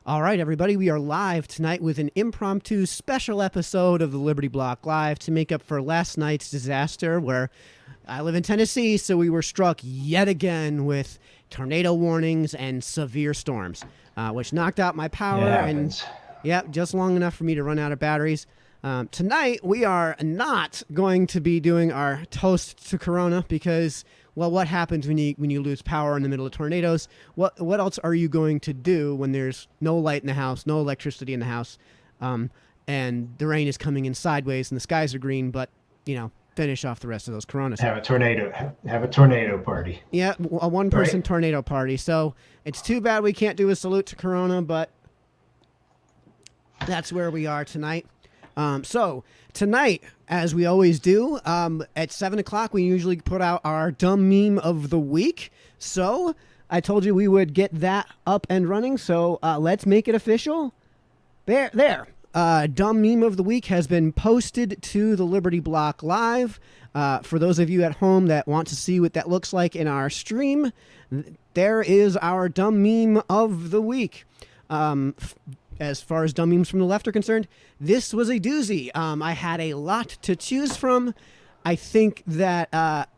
All right, everybody, we are live tonight with an impromptu special episode of the Liberty Block Live to make up for last night's disaster where I live in Tennessee, so we were struck yet again with tornado warnings and severe storms, which knocked out my power and, just long enough for me to run out of batteries. Tonight, we are not going to be doing our toast to Corona because, well, what happens when you lose power in the middle of tornadoes? What else are you going to do when there's no light in the house, no electricity in the house, and the rain is coming in sideways and the skies are green, but, finish off the rest of those Coronas. Have a tornado party. Yeah, a one-person tornado party. So it's too bad we can't do a salute to Corona, but that's where we are tonight. So tonight, as we always do, at 7 o'clock, we usually put out our dumb meme of the week. So I told you we would get that up and running. So let's make it official. There. Dumb meme of the week has been posted to the Liberty Block Live. For those of you at home that want to see what that looks like in our stream, there is our dumb meme of the week. As far as dumb memes from the left are concerned, this was a doozy. I had a lot to choose from. I think that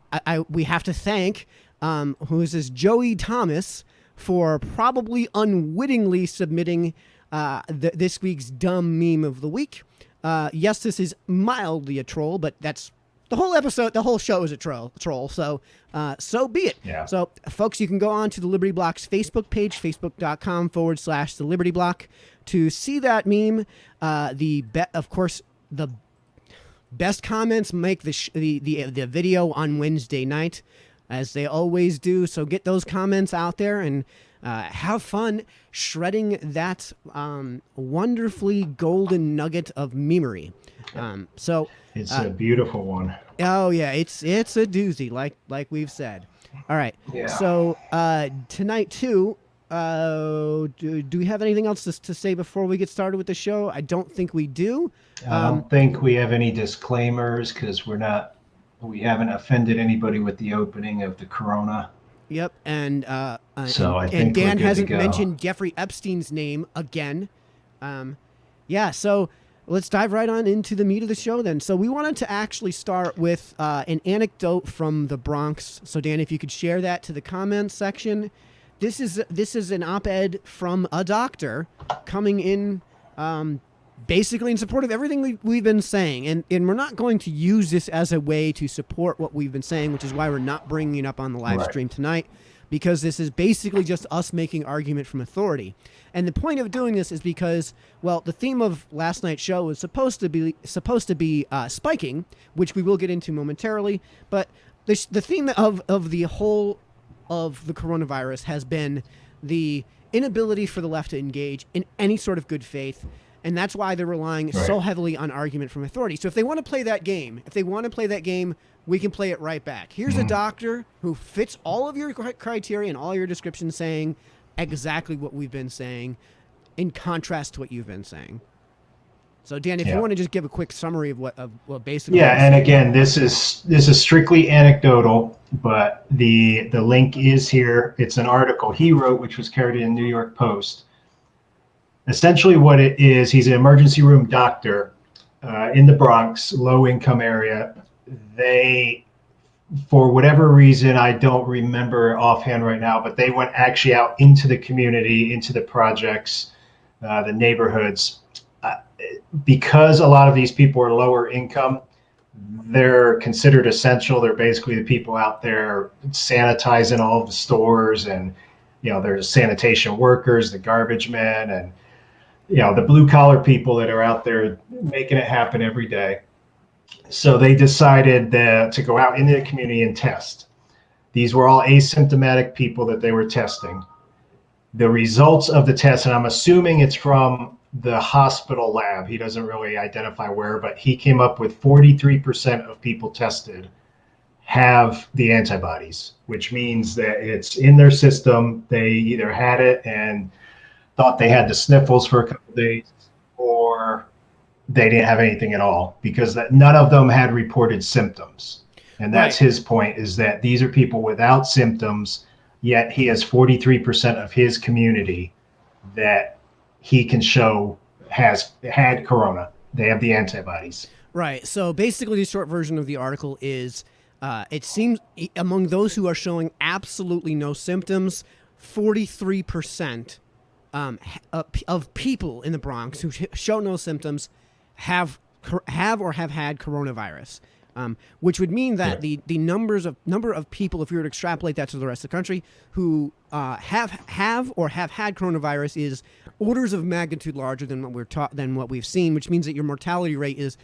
we have to thank, who is this, Joey Thomas, for probably unwittingly submitting this week's dumb meme of the week. Yes, this is mildly a troll, but that's the whole episode. The whole show is a troll. So be it. Yeah. So, folks, you can go on to the Liberty Block's Facebook page, facebook.com/the Liberty Block, to see that meme. Of course, the best comments make the video on Wednesday night, as they always do. So get those comments out there and have fun shredding that wonderfully golden nugget of memery. It's a beautiful one. Oh yeah, it's a doozy, like we've said. All right. Yeah. So tonight too, do we have anything else to say before we get started with the show? I don't think we do. I don't think we have any disclaimers because we haven't offended anybody with the opening of the Corona. Yep, and I think Dan hasn't mentioned Jeffrey Epstein's name again. So let's dive right on into the meat of the show then. So we wanted to actually start with an anecdote from the Bronx. So Dan, if you could share that to the comments section. This is an op-ed from a doctor coming in basically in support of everything we've been saying. And we're not going to use this as a way to support what we've been saying, which is why we're not bringing it up on the live stream tonight, because this is basically just us making argument from authority. And the point of doing this is because, well, the theme of last night's show was supposed to be spiking, which we will get into momentarily. But the theme of the whole of the coronavirus has been the inability for the left to engage in any sort of good faith. And that's why they're relying so heavily on argument from authority. So if they want to play that game, we can play it right back. Here's a doctor who fits all of your criteria and all your descriptions, saying exactly what we've been saying in contrast to what you've been saying. So Dan, if you want to just give a quick summary of what basically. Yeah, and again, this is strictly anecdotal, but the link is here. It's an article he wrote, which was carried in the New York Post. Essentially what it is, he's an emergency room doctor in the Bronx, low-income area. They, for whatever reason, I don't remember offhand right now, but they went actually out into the community, into the projects, the neighborhoods. Because a lot of these people are lower income, they're considered essential. They're basically the people out there sanitizing all of the stores, and there's sanitation workers, the garbage men, and the blue collar people that are out there making it happen every day. So they decided to go out into the community and test. These were all asymptomatic people that they were testing. The results of the test, and I'm assuming it's from the hospital lab, he doesn't really identify where, but he came up with 43% of people tested have the antibodies, which means that it's in their system. They either had it and thought they had the sniffles for a couple of days, or they didn't have anything at all, because none of them had reported symptoms. And that's his point, is that these are people without symptoms, yet he has 43% of his community that he can show has had corona. They have the antibodies. Right. So basically, the short version of the article is it seems among those who are showing absolutely no symptoms, 43% of people in the Bronx who show no symptoms have or have had coronavirus. Which would mean that the number of people, if you were to extrapolate that to the rest of the country, who have or have had coronavirus is orders of magnitude larger than what we've seen, which means that your mortality rate is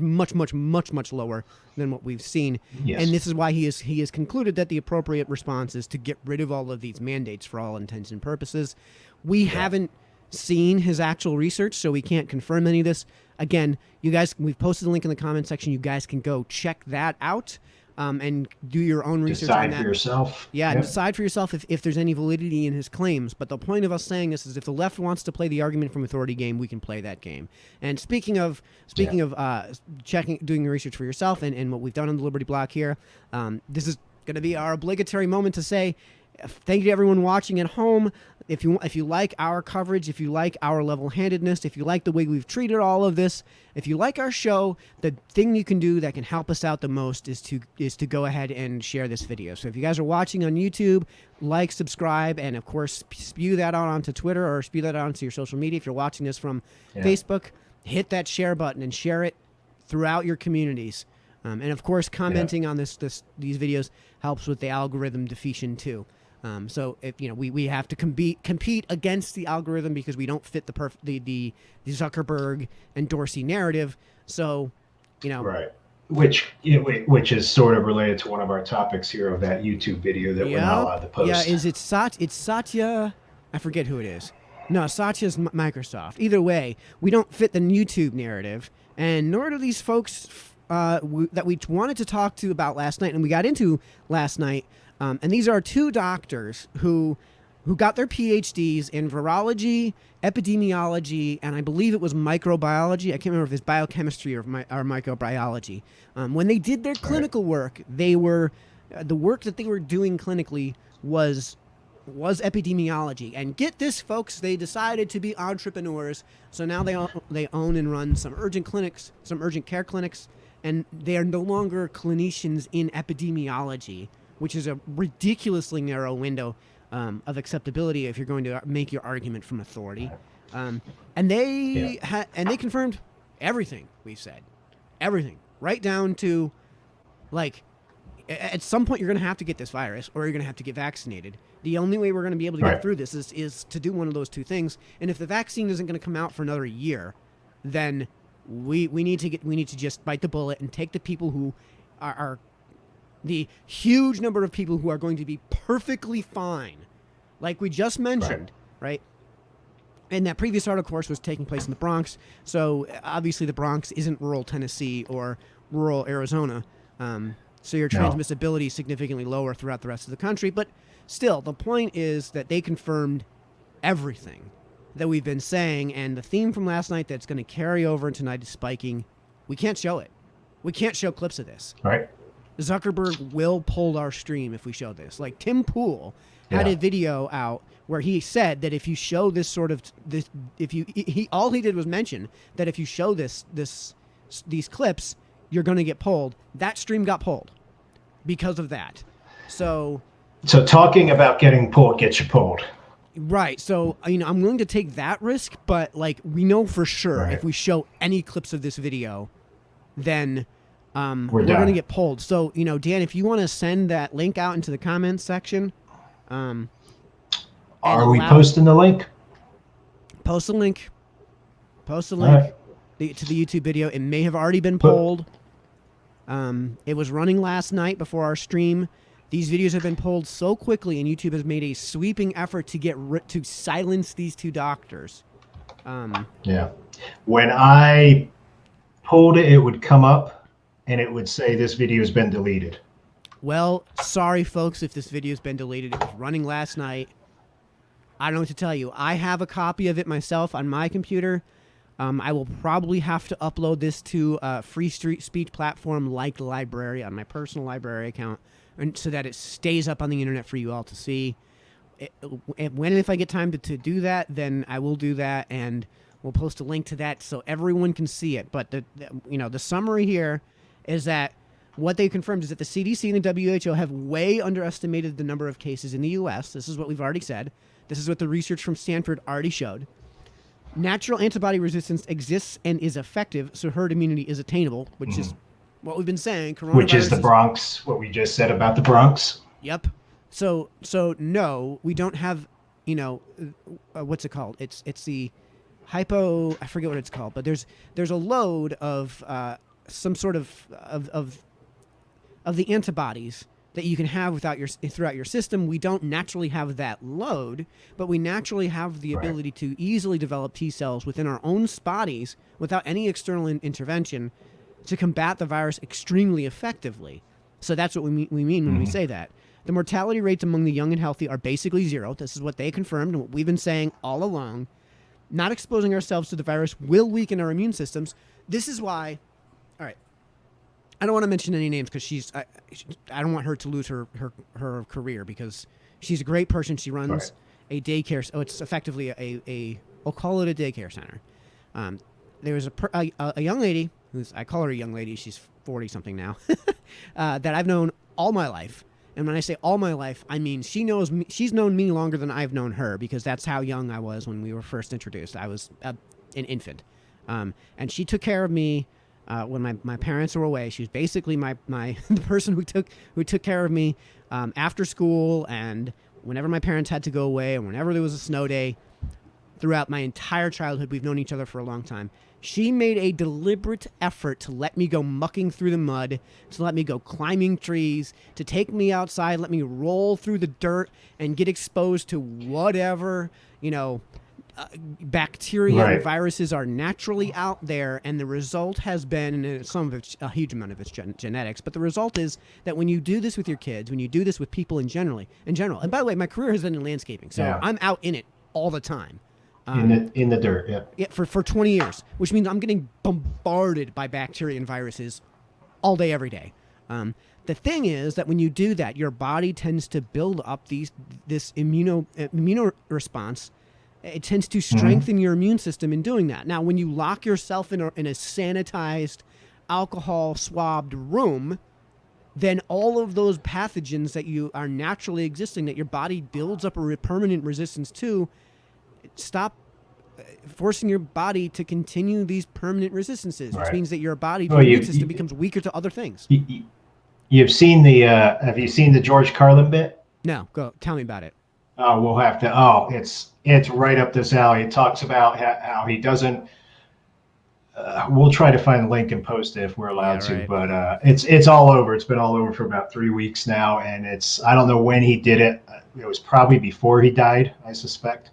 much lower than what we've seen. Yes. And this is why he has concluded that the appropriate response is to get rid of all of these mandates for all intents and purposes. We haven't seen his actual research, so we can't confirm any of this. Again, you guys, we've posted a link in the comment section. You guys can go check that out and do your own research on that. Decide for yourself. Yeah, and decide for yourself if there's any validity in his claims. But the point of us saying this is if the left wants to play the argument from authority game, we can play that game. And speaking of doing your research for yourself and what we've done on the Liberty Block here, this is going to be our obligatory moment to say thank you to everyone watching at home. If you like our coverage, if you like our level-handedness, if you like the way we've treated all of this, if you like our show, the thing you can do that can help us out the most is to go ahead and share this video. So if you guys are watching on YouTube, like, subscribe, and of course spew that out onto Twitter or spew that out onto your social media. If you're watching this from Facebook, hit that share button and share it throughout your communities. And of course, commenting on these videos helps with the algorithm defeation too. So if we have to compete against the algorithm because we don't fit the Zuckerberg and Dorsey narrative. So, right, which is sort of related to one of our topics here of that YouTube video that we're not allowed to post. Yeah, it's Satya? I forget who it is. No, Satya's Microsoft. Either way, we don't fit the YouTube narrative, and nor do these folks that we wanted to talk to about last night, and we got into last night. And these are two doctors who got their PhDs in virology, epidemiology, and I believe it was microbiology. I can't remember if it's biochemistry or microbiology. When they did their clinical work, the work that they were doing clinically was epidemiology. And get this, folks, they decided to be entrepreneurs. So now they own and run some urgent care clinics, and they are no longer clinicians in epidemiology, which is a ridiculously narrow window of acceptability if you're going to make your argument from authority. And they confirmed everything we said, everything, right down to, like, at some point you're going to have to get this virus or you're going to have to get vaccinated. The only way we're going to be able to get through this is to do one of those two things. And if the vaccine isn't going to come out for another year, then we need to just bite the bullet and take the people who are the huge number of people who are going to be perfectly fine, like we just mentioned, right? And that previous article, of course, was taking place in the Bronx. So obviously the Bronx isn't rural Tennessee or rural Arizona. So your transmissibility is significantly lower throughout the rest of the country. But still, the point is that they confirmed everything that we've been saying. And the theme from last night that's going to carry over tonight is spiking. We can't show it. We can't show clips of this. Right. Zuckerberg will pull our stream if we show this. Like Tim Pool had a video out where he said that if you show this sort of all he did was mention that if you show these clips, you're going to get pulled. That stream got pulled because of that. So talking about getting pulled gets you pulled. Right. So, I'm willing to take that risk, but like we know for sure if we show any clips of this video, then we're going to get pulled. So, Dan, if you want to send that link out into the comments section. Are we posting the link? Post a link. To the YouTube video. It may have already been pulled. It was running last night before our stream. These videos have been pulled so quickly, and YouTube has made a sweeping effort to silence these two doctors. When I pulled it, it would come up. And it would say this video has been deleted. Well, sorry, folks, if this video has been deleted. It was running last night. I don't know what to tell you. I have a copy of it myself on my computer. I will probably have to upload this to a free speech platform like the library on my personal library account, and so that it stays up on the internet for you all to see. when and if I get time to do that, then I will do that, and we'll post a link to that so everyone can see it. But the summary here is that what they confirmed is that the CDC and the WHO have way underestimated the number of cases in the U.S. This is what we've already said. This is what the research from Stanford already showed. Natural antibody resistance exists and is effective, so herd immunity is attainable, which is what we've been saying. Which is the Bronx, what we just said about the Bronx. Yep. So no, we don't have, what's it called? It's the I forget what it's called, but there's a load of some sort of the antibodies that you can have throughout your system. We don't naturally have that load, but we naturally have the ability to easily develop T cells within our own bodies without any external intervention to combat the virus extremely effectively. So that's what we mean when we say that. The mortality rates among the young and healthy are basically zero. This is what they confirmed and what we've been saying all along. Not exposing ourselves to the virus will weaken our immune systems. This is why, all right, I don't want to mention any names because I don't want her to lose her career because she's a great person. She runs a daycare. So it's effectively we'll call it a daycare center. There was a young lady I call her a young lady. She's 40 something now that I've known all my life. And when I say all my life, I mean she knows me. She's known me longer than I've known her because that's how young I was when we were first introduced. I was an infant, and she took care of me when my parents were away. She was basically my the person who took care of me after school and whenever my parents had to go away and whenever there was a snow day. Throughout my entire childhood, we've known each other for a long time. She made a deliberate effort to let me go mucking through the mud, to let me go climbing trees, to take me outside, let me roll through the dirt and get exposed to whatever, bacteria and viruses are naturally out there. And the result has been, and some of it's a huge amount of it's genetics, but the result is that when you do this with your kids, when you do this with people in general, and by the way, my career has been in landscaping, so I'm out in it all the time. In the dirt, yeah. For 20 years, which means I'm getting bombarded by bacteria and viruses all day, every day. The thing is that when you do that, your body tends to build up this immuno response. It tends to strengthen your immune system in doing that. Now, when you lock yourself in a sanitized, alcohol swabbed room, then all of those pathogens that you are naturally existing, that your body builds up a permanent resistance to, stop forcing your body to continue these permanent resistances, which means that your body, your immune system becomes weaker to other things. You've seen have you seen the George Carlin bit? No, go tell me about it. We'll have to. It's right up this alley. It talks about how he doesn't. We'll try to find the link and post it if we're allowed to, but it's all over. It's been all over for about 3 weeks now, and I don't know when he did it. It was probably before he died, I suspect.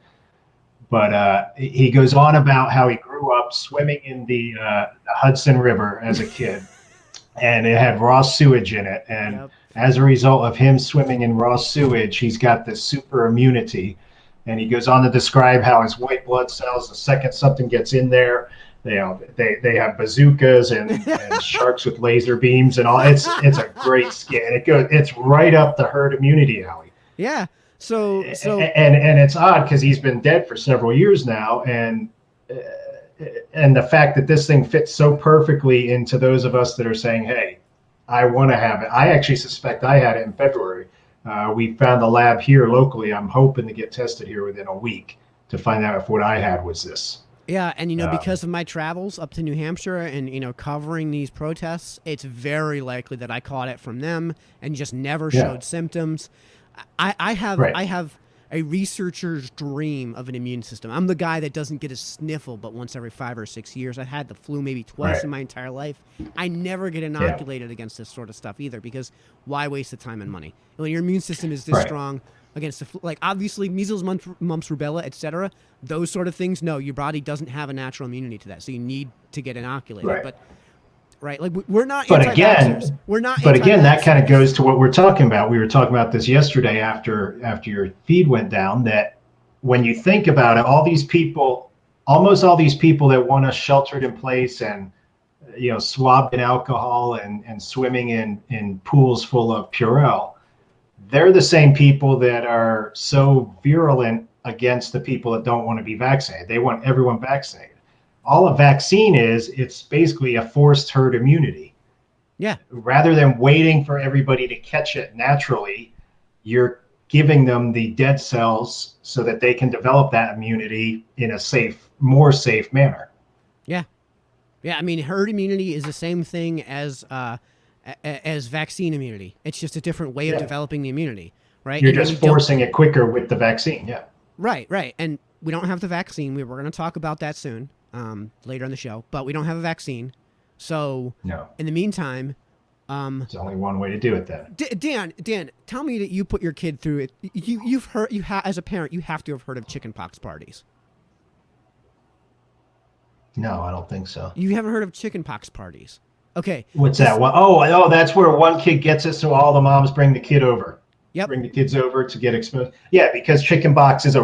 But he goes on about how he grew up swimming in the Hudson River as a kid, and it had raw sewage in it. And as a result of him swimming in raw sewage, he's got this super immunity. And he goes on to describe how his white blood cells, the second something gets in there, they have bazookas and sharks with laser beams and all. It's a great skit. It's right up the herd immunity alley. Yeah. So and it's odd because he's been dead for several years now, and the fact that this thing fits so perfectly into those of us that are saying, "Hey, I want to have it." I actually suspect I had it in February. We found a lab here locally. I'm hoping to get tested here within a week to find out if what I had was this. Yeah, and because of my travels up to New Hampshire and covering these protests, it's very likely that I caught it from them and just never showed symptoms. I have a researcher's dream of an immune system. I'm the guy that doesn't get a sniffle but once every 5 or 6 years. I've had the flu maybe twice in my entire life. I never get inoculated against this sort of stuff either because why waste the time and money? When your immune system is this strong against the flu, like obviously measles, mumps, rubella, etc., those sort of things, no, your body doesn't have a natural immunity to that. So you need to get inoculated. But like we're not. But again, we're not. But again, that kind of goes to what we're talking about. We were talking about this yesterday after your feed went down. That when you think about it, almost all these people that want us sheltered in place and swabbed in alcohol and swimming in pools full of Purell, they're the same people that are so virulent against the people that don't want to be vaccinated. They want everyone vaccinated. All a vaccine is, it's basically a forced herd immunity. Yeah. Rather than waiting for everybody to catch it naturally, you're giving them the dead cells so that they can develop that immunity in a more safe manner. Yeah. Yeah. I mean, herd immunity is the same thing as vaccine immunity. It's just a different way of developing the immunity, right? You're And when just you don't, forcing it quicker with the vaccine. Yeah. right. And we don't have the vaccine. We're going to talk about that soon, later on the show, but we don't have a vaccine. So No. in the meantime, There's only one way to do it then. Dan, tell me that you put your kid through it. You've heard, as a parent, you have to have heard of chickenpox parties. No, I don't think so. You haven't heard of chickenpox parties. Okay. What's that? Well, that's where one kid gets it, so all the moms bring the kid over. Yep. Bring the kids over to get exposed. Yeah, because chickenpox is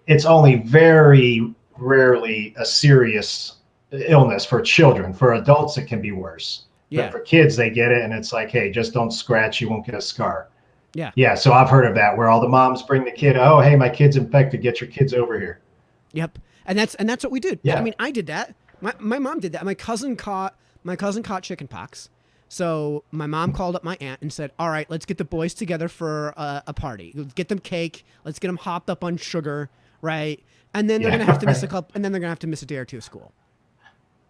it's only very rarely a serious illness for children. For adults, it can be worse. Yeah. But for kids, they get it, and it's like, hey, just don't scratch, you won't get a scar. Yeah. Yeah, so I've heard of that, where all the moms bring the kid. Oh, hey, my kid's infected. Get your kids over here. Yep. And that's what we did. Yeah. I mean, I did that. My mom did that. My cousin caught chickenpox. So my mom called up my aunt and said, "All right, let's get the boys together for a party. Let's get them cake. Let's get them hopped up on sugar, right? And then they're gonna have to miss a day or two of school,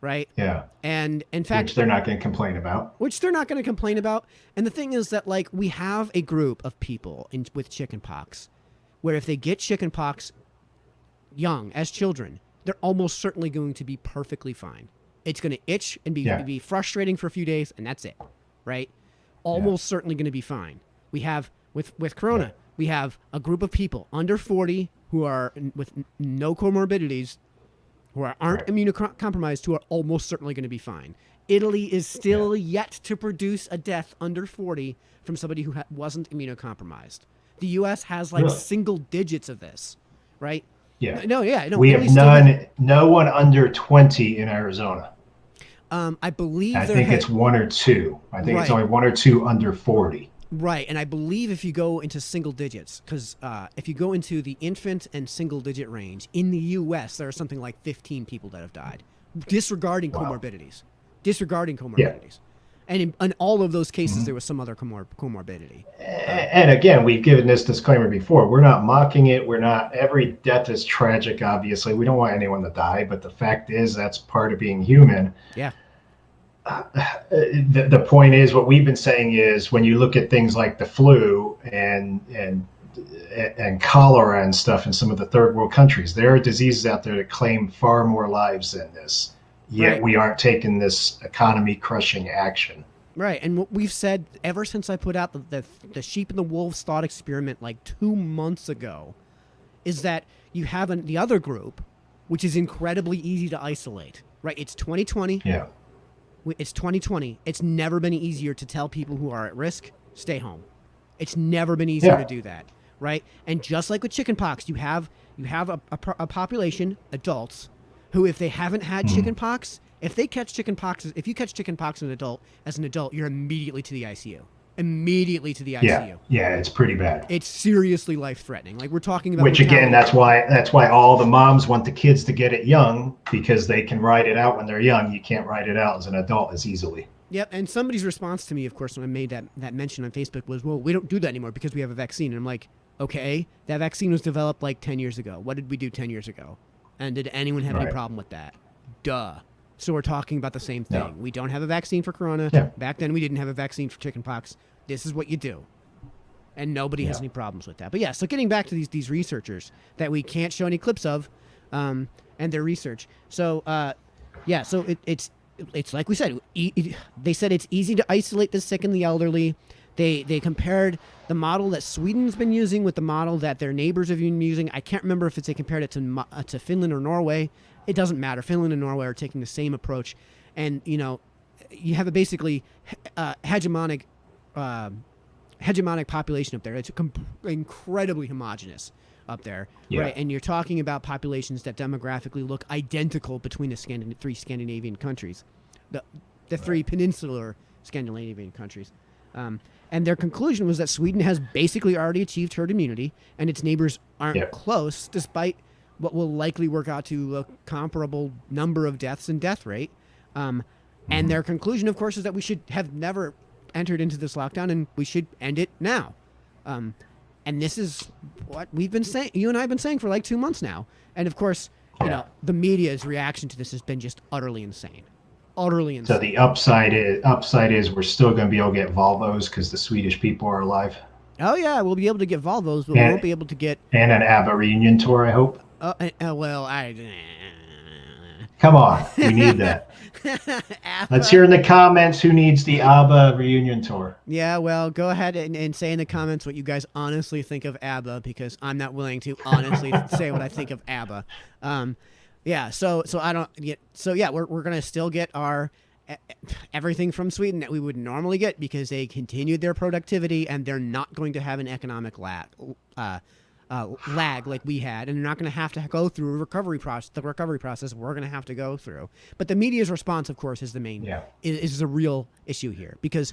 right? Yeah. And in fact, Which they're not going to complain about. And the thing is that, like, we have a group of people with chickenpox, where if they get chickenpox young as children, they're almost certainly going to be perfectly fine. It's going to itch and be frustrating for a few days, and that's it, right? Almost certainly going to be fine. We have, with Corona, we have a group of people under 40 who are with no comorbidities, who aren't immunocompromised, who are almost certainly going to be fine. Italy is still yet to produce a death under 40 from somebody who wasn't immunocompromised. The U.S. has single digits of this, right? Yeah. No. We have no one under 20 in Arizona. I believe I think it's one or two. I think it's only one or two under 40. Right, and I believe if you go into single digits, because if you go into the infant and single digit range, in the U.S., there are something like 15 people that have died, disregarding comorbidities. Yeah. And in all of those cases, there was some other comorbidity. And again, we've given this disclaimer before. We're not mocking it. Every death is tragic, obviously. We don't want anyone to die, but the fact is that's part of being human. Yeah. The point is, what we've been saying is, when you look at things like the flu and cholera and stuff in some of the third world countries, there are diseases out there that claim far more lives than this. Yet we aren't taking this economy-crushing action. Right, and what we've said ever since I put out the sheep and the wolves thought experiment like 2 months ago is that you have the other group, which is incredibly easy to isolate. Right, it's 2020. Yeah. It's 2020. It's never been easier to tell people who are at risk, stay home. It's never been easier to do that, right? And just like with chickenpox, you have a population, adults, who, if they haven't had chickenpox, if you catch chickenpox as an adult, you're immediately to the ICU. Yeah, it's pretty bad. It's seriously life-threatening. Like, we're talking about. Which again, that's why all the moms want the kids to get it young, because they can ride it out when they're young. You can't ride it out as an adult as easily. Yep, and somebody's response to me, of course, when I made that mention on Facebook was, well, we don't do that anymore because we have a vaccine. And I'm like, okay, that vaccine was developed like 10 years ago. What did we do 10 years ago? And did anyone have any problem with that? Duh. So we're talking about the same thing. No. We don't have a vaccine for corona. Yeah. Back then, we didn't have a vaccine for chickenpox. This is what you do. And nobody has any problems with that. But yeah, so getting back to these researchers that we can't show any clips of, and their research. So, so it's like we said. They said it's easy to isolate the sick and the elderly. They compared the model that Sweden's been using with the model that their neighbors have been using. I can't remember if they compared it to Finland or Norway. It doesn't matter. Finland and Norway are taking the same approach, and you have a basically hegemonic population up there. It's incredibly homogenous up there, right? And you're talking about populations that demographically look identical between the three Scandinavian countries, the three peninsular Scandinavian countries. And their conclusion was that Sweden has basically already achieved herd immunity, and its neighbors aren't Yep. close, despite what will likely work out to a comparable number of deaths and death rate. And their conclusion, of course, is that we should have never entered into this lockdown, and we should end it now. And this is what we've been saying. You and I have been saying for like 2 months now. And of course, you know, the media's reaction to this has been just utterly insane. Utterly insane. So the upside is we're still going to be able to get Volvos because the Swedish people are alive. Oh yeah, we'll be able to get Volvos, but we won't be able to get. And an ABBA reunion tour, I hope. Come on, we need that. Let's hear in the comments who needs the ABBA reunion tour. Yeah, well, go ahead and say in the comments what you guys honestly think of ABBA, because I'm not willing to honestly say what I think of ABBA. We're gonna still get our everything from Sweden that we would normally get because they continued their productivity and they're not going to have an economic lag like we had, and they're not going to have to go through the recovery process we're going to have to go through. But the media's response, of course, is the main is the real issue here, because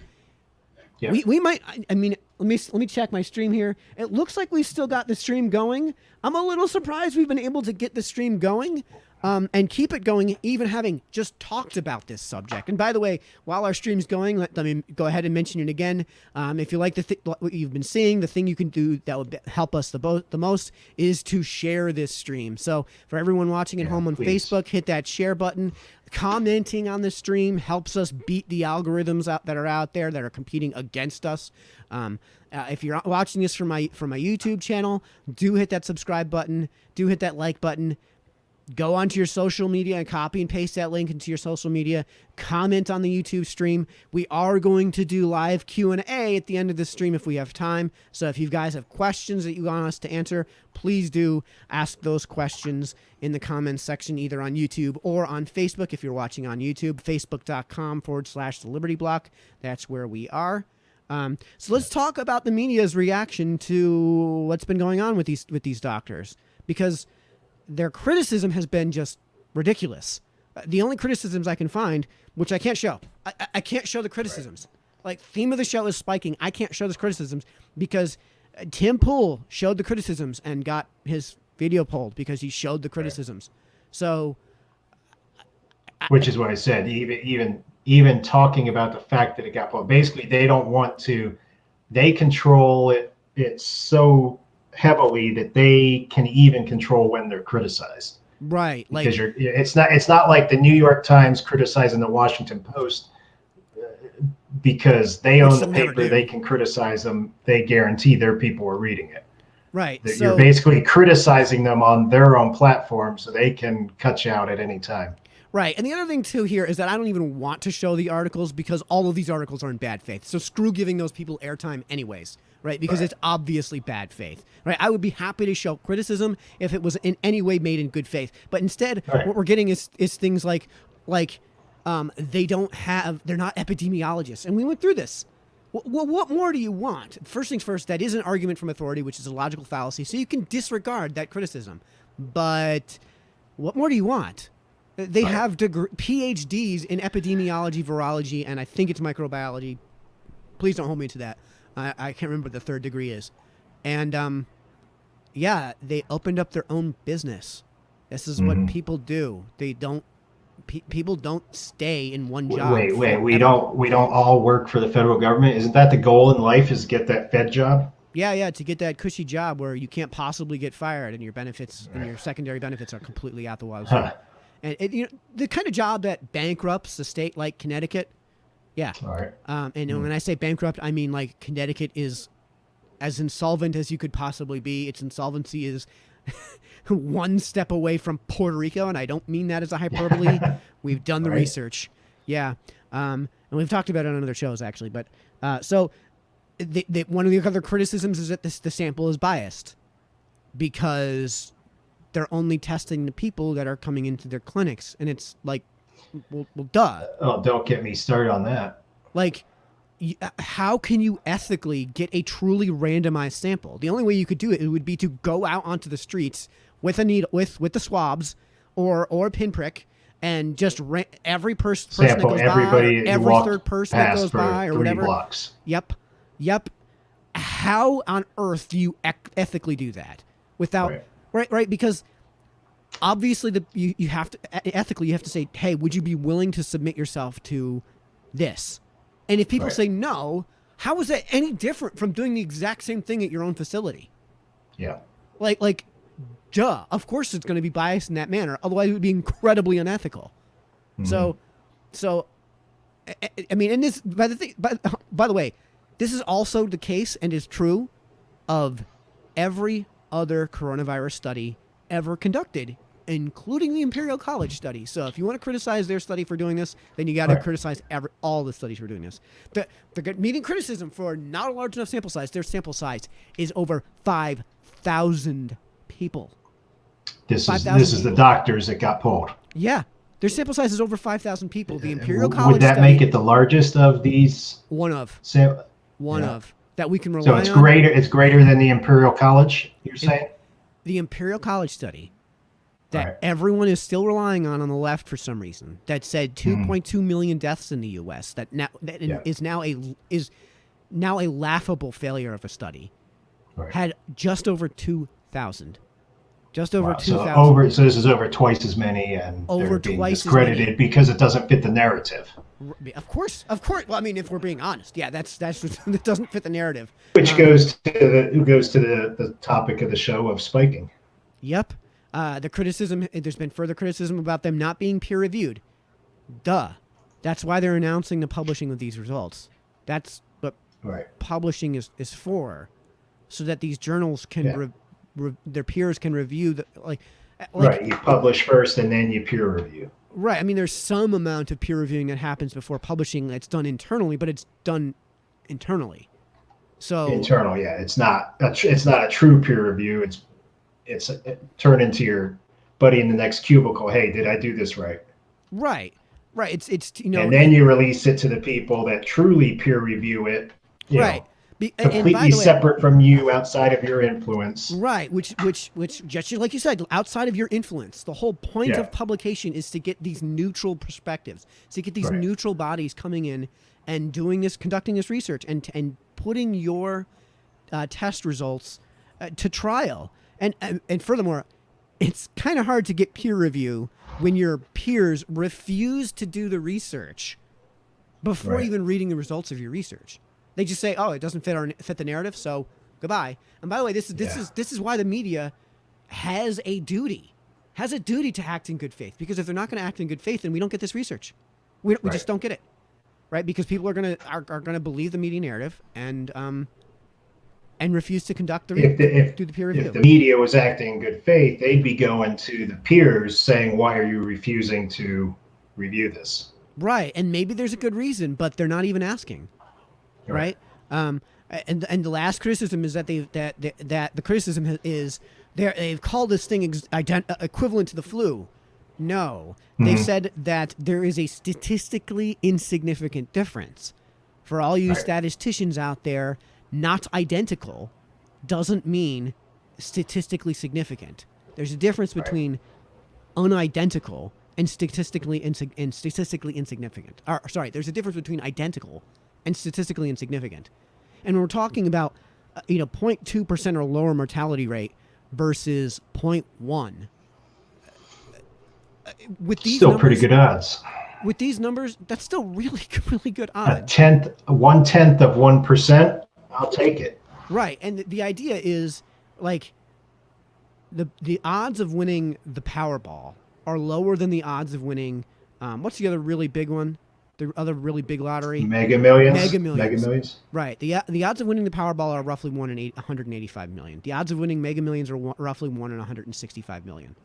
we might. I mean, let me check my stream here. It looks like we still got the stream going. I'm a little surprised we've been able to get the stream going. And keep it going, even having just talked about this subject. And by the way, while our stream's going, let me go ahead and mention it again. If you like what you've been seeing, the thing you can do that would help us the most is to share this stream. So for everyone watching at home on Facebook, hit that share button. Commenting on the stream helps us beat the algorithms that are out there that are competing against us. If you're watching this from my YouTube channel, do hit that subscribe button. Do hit that like button. Go onto your social media and copy and paste that link into your social media. Comment on the YouTube stream. We are going to do live Q&A at the end of the stream if we have time. So if you guys have questions that you want us to answer, please do ask those questions in the comments section, either on YouTube or on Facebook. If you're watching on YouTube, facebook.com/The Liberty Block. That's where we are. So let's talk about the media's reaction to what's been going on with these doctors, because their criticism has been just ridiculous. The only criticisms I can find, which I can't show. I can't show the criticisms. Like, theme of the show is spiking. I can't show the criticisms because Tim Pool showed the criticisms and got his video pulled because he showed the criticisms. So, which is what I said. Even talking about the fact that it got pulled, basically they don't want to. They control it. It's so heavily that they can even control when they're criticized. Right. Because it's not like the New York Times criticizing the Washington Post because they own the paper, they can criticize them. They guarantee their people are reading it. Right. You're basically criticizing them on their own platform so they can cut you out at any time. Right. And the other thing, too, here is that I don't even want to show the articles because all of these articles are in bad faith. So screw giving those people airtime anyways, right? Because it's obviously bad faith, right? I would be happy to show criticism if it was in any way made in good faith. But instead, what we're getting is things like they're not epidemiologists. And we went through this. Well, what more do you want? First things first, that is an argument from authority, which is a logical fallacy. So you can disregard that criticism. But what more do you want? They have PhDs in epidemiology, virology, and I think it's microbiology. Please don't hold me to that. I can't remember what the third degree is. And, they opened up their own business. This is what people do. They don't. People don't stay in one job. Wait. We don't all work for the federal government. Isn't that the goal in life? Is get that Fed job? Yeah, to get that cushy job where you can't possibly get fired and your benefits and your secondary benefits are completely out the wazoo. And the kind of job that bankrupts a state like Connecticut. Yeah. All right. And when I say bankrupt, I mean like Connecticut is as insolvent as you could possibly be. Its insolvency is one step away from Puerto Rico, and I don't mean that as a hyperbole. We've done the research. Yeah. And we've talked about it on other shows, actually. But so one of the other criticisms is that the sample is biased because they're only testing the people that are coming into their clinics. And it's like, well, duh. Oh, don't get me started on that. Like, how can you ethically get a truly randomized sample? The only way you could do it would be to go out onto the streets with a needle, with the swabs or a pinprick, and just every person that Sample goes everybody by, every third person that goes by, or 3 whatever. blocks. Yep. How on earth do you ethically do that without right? Because obviously you have to ethically you have to say, hey, would you be willing to submit yourself to this? And if people say no, how is that any different from doing the exact same thing at your own facility? Yeah. Like, duh. Of course, it's going to be biased in that manner. Otherwise, it would be incredibly unethical. Mm-hmm. So, I mean, and this, by the way, this is also the case and is true of every other coronavirus study ever conducted, including the Imperial College study. So if you want to criticize their study for doing this, then you got to criticize all the studies for doing this. The meeting criticism for not a large enough sample size. Their sample size is over 5,000 people. This is the doctors that got pulled. Yeah. Their sample size is over 5,000 people. The Imperial College would that study, make it the largest of these? One of that we can rely on. So it's greater. It's greater than the Imperial College. You're saying the Imperial College study that everyone is still relying on the left for some reason, that said 2.2 million deaths in the U.S. Is now a laughable failure of a study. Had just over 2,000. Just over 2,000. So this is over twice as many, and they're being discredited because it doesn't fit the narrative. Of course. Well, I mean, if we're being honest, yeah, that doesn't fit the narrative. Which goes to the topic of the show of spiking. Yep. The criticism. There's been further criticism about them not being peer reviewed. Duh. That's why they're announcing the publishing of these results. That's what publishing is for, so that these journals can. Their peers can review you publish first and then you peer review. Right. I mean, there's some amount of peer reviewing that happens before publishing that's done internally, but it's done internally. So internal, yeah. It's not a true peer review. It's turn into your buddy in the next cubicle. Hey, did I do this right? Right. It's and then you release it to the people that truly peer review it. Right. Completely separate from you, outside of your influence. Right, which just like you said, outside of your influence. The whole point of publication is to get these neutral perspectives, to get these neutral bodies coming in and conducting this research, and putting your test results to trial. And furthermore, it's kind of hard to get peer review when your peers refuse to do the research before even reading the results of your research. They just say, "Oh, it doesn't fit the narrative, so goodbye." And by the way, this is why the media has a duty to act in good faith. Because if they're not going to act in good faith, then we don't get this research. We just don't get it, right? Because people are gonna believe the media narrative and refuse to conduct do the peer review. If the media was acting in good faith, they'd be going to the peers saying, "Why are you refusing to review this?" Right, and maybe there's a good reason, but they're not even asking. Right. And the last criticism is that the criticism is they've called this thing equivalent to the flu. No, they said that there is a statistically insignificant difference. For all you statisticians out there, not identical doesn't mean statistically significant. There's a difference between unidentical and statistically insignificant. There's a difference between identical and statistically insignificant. And we're talking about 0.2% or lower mortality rate versus 0.1. With these still numbers, pretty good odds. With these numbers, that's still really good odds. 1/10 of 1%, I'll take it. Right, and the idea is like the odds of winning the Powerball are lower than the odds of winning. What's the other really big one? The other really big lottery? Mega Millions. Mega Millions. Right. The odds of winning the Powerball are roughly 1 in 185 million. The odds of winning Mega Millions are roughly 1 in 165 million.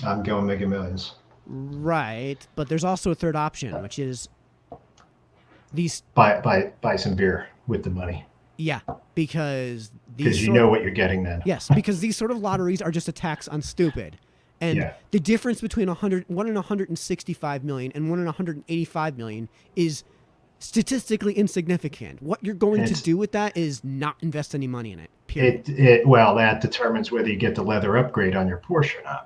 I'm going Mega Millions. Right, but there's also a third option, which is these buy some beer with the money. Yeah, because you know what you're getting then. Yes, because these sort of lotteries are just a tax on stupid. And the difference between 1 in 165 million and 1 in 185 million is statistically insignificant. What you're going to do with that is not invest any money in it. Period. That determines whether you get the leather upgrade on your Porsche or not.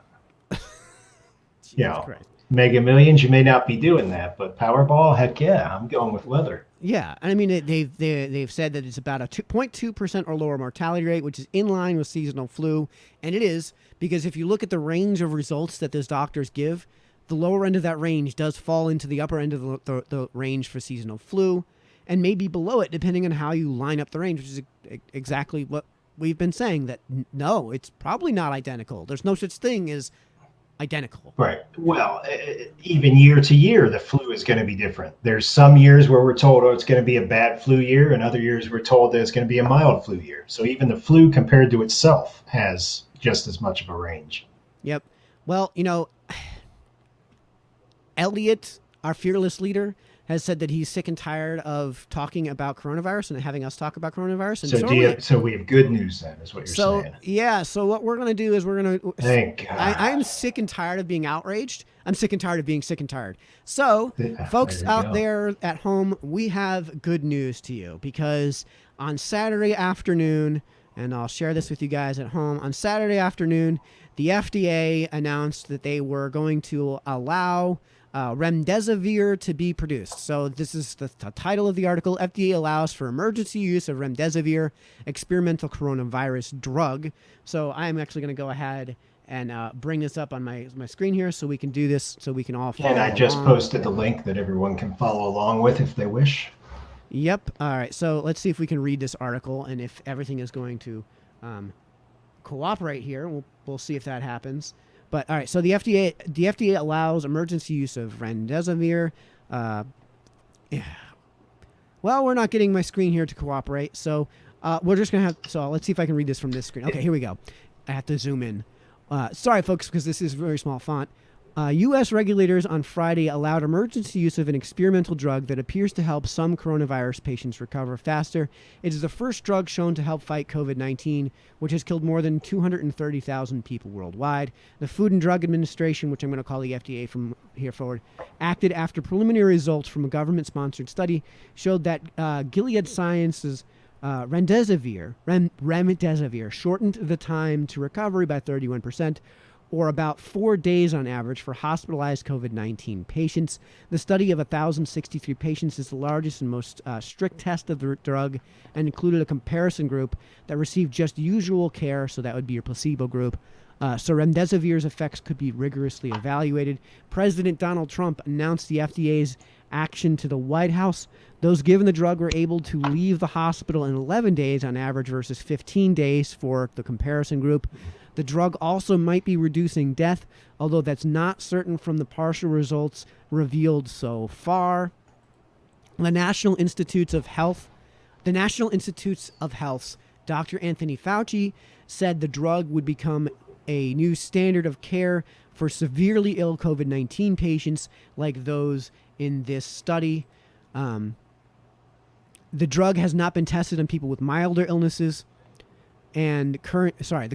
Mega Millions, you may not be doing that, but Powerball, heck yeah, I'm going with weather. Yeah, I mean they've said that it's about a 2.2% or lower mortality rate, which is in line with seasonal flu, and it is because if you look at the range of results that those doctors give, the lower end of that range does fall into the upper end of the range for seasonal flu, and maybe below it depending on how you line up the range, which is exactly what we've been saying. That no, it's probably not identical. There's no such thing as identical. Right. Well, even year to year, the flu is going to be different. There's some years where we're told, oh, it's going to be a bad flu year, and other years we're told that it's going to be a mild flu year. So even the flu compared to itself has just as much of a range. Yep. Well, Elliot, our fearless leader, has said that he's sick and tired of talking about coronavirus and having us talk about coronavirus. And so we have good news then, is what you're saying. Yeah. So what we're going to do is we're going to. Thank God. I'm sick and tired of being outraged. I'm sick and tired of being sick and tired. So, folks out there at home, we have good news to you because on Saturday afternoon, and I'll share this with you guys at home, on Saturday afternoon, the FDA announced that they were going to allow remdesivir to be produced. So this is the title of the article. FDA allows for emergency use of remdesivir, experimental coronavirus drug. So I'm actually going to go ahead and bring this up on my screen here so we can do this, so we can all follow And I just along. posted the link that everyone can follow along with if they wish. Yep. All right. So let's see if we can read this article and if everything is going to cooperate here. We'll see if that happens. But all right, so the FDA allows emergency use of remdesivir. Well, we're not getting my screen here to cooperate, so we're just gonna have. So let's see if I can read this from this screen. Okay, here we go. I have to zoom in. Sorry, folks, because this is very small font. U.S. regulators on Friday allowed emergency use of an experimental drug that appears to help some coronavirus patients recover faster. It is the first drug shown to help fight COVID-19, which has killed more than 230,000 people worldwide. The Food and Drug Administration, which I'm going to call the FDA from here forward, acted after preliminary results from a government-sponsored study showed that Gilead Sciences' remdesivir shortened the time to recovery by 31%, or about 4 days on average for hospitalized COVID-19 patients. The study of 1,063 patients is the largest and most strict test of the drug and included a comparison group that received just usual care, so that would be your placebo group. So remdesivir's effects could be rigorously evaluated. President Donald Trump announced the FDA's action to the White House. Those given the drug were able to leave the hospital in 11 days on average versus 15 days for the comparison group. The drug also might be reducing death, although that's not certain from the partial results revealed so far. The National Institutes of Health's Dr. Anthony Fauci said the drug would become a new standard of care for severely ill COVID-19 patients like those in this study. The drug has not been tested on people with milder illnesses. The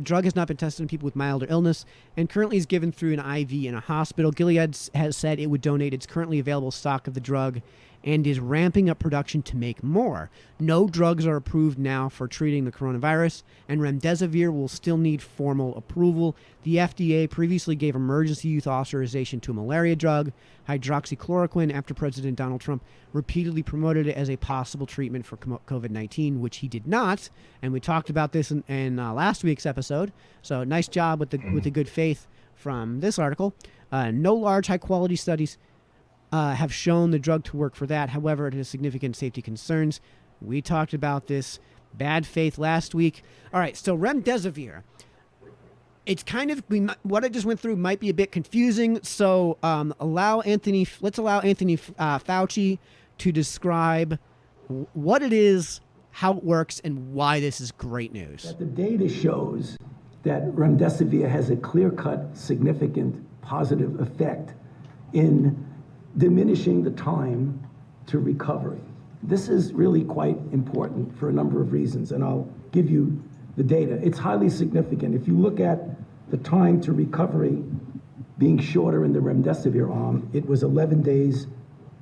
drug has not been tested on people with milder illness and currently is given through an IV in a hospital. Gilead has said it would donate its currently available stock of the drug and is ramping up production to make more. No drugs are approved now for treating the coronavirus, and remdesivir will still need formal approval. The FDA previously gave emergency use authorization to a malaria drug, hydroxychloroquine, after President Donald Trump repeatedly promoted it as a possible treatment for COVID-19, which he did not. And we talked about this in last week's episode. So nice job with the good faith from this article. No large high-quality studies have shown the drug to work for that. However, it has significant safety concerns. We talked about this bad faith last week. All right, so remdesivir. It's kind of what I just went through might be a bit confusing. So let's allow Anthony Fauci to describe what it is, how it works, and why this is great news. The data shows that remdesivir has a clear-cut, significant positive effect in diminishing the time to recovery. This is really quite important for a number of reasons, and I'll give you the data. It's highly significant. If you look at the time to recovery being shorter in the remdesivir arm, it was 11 days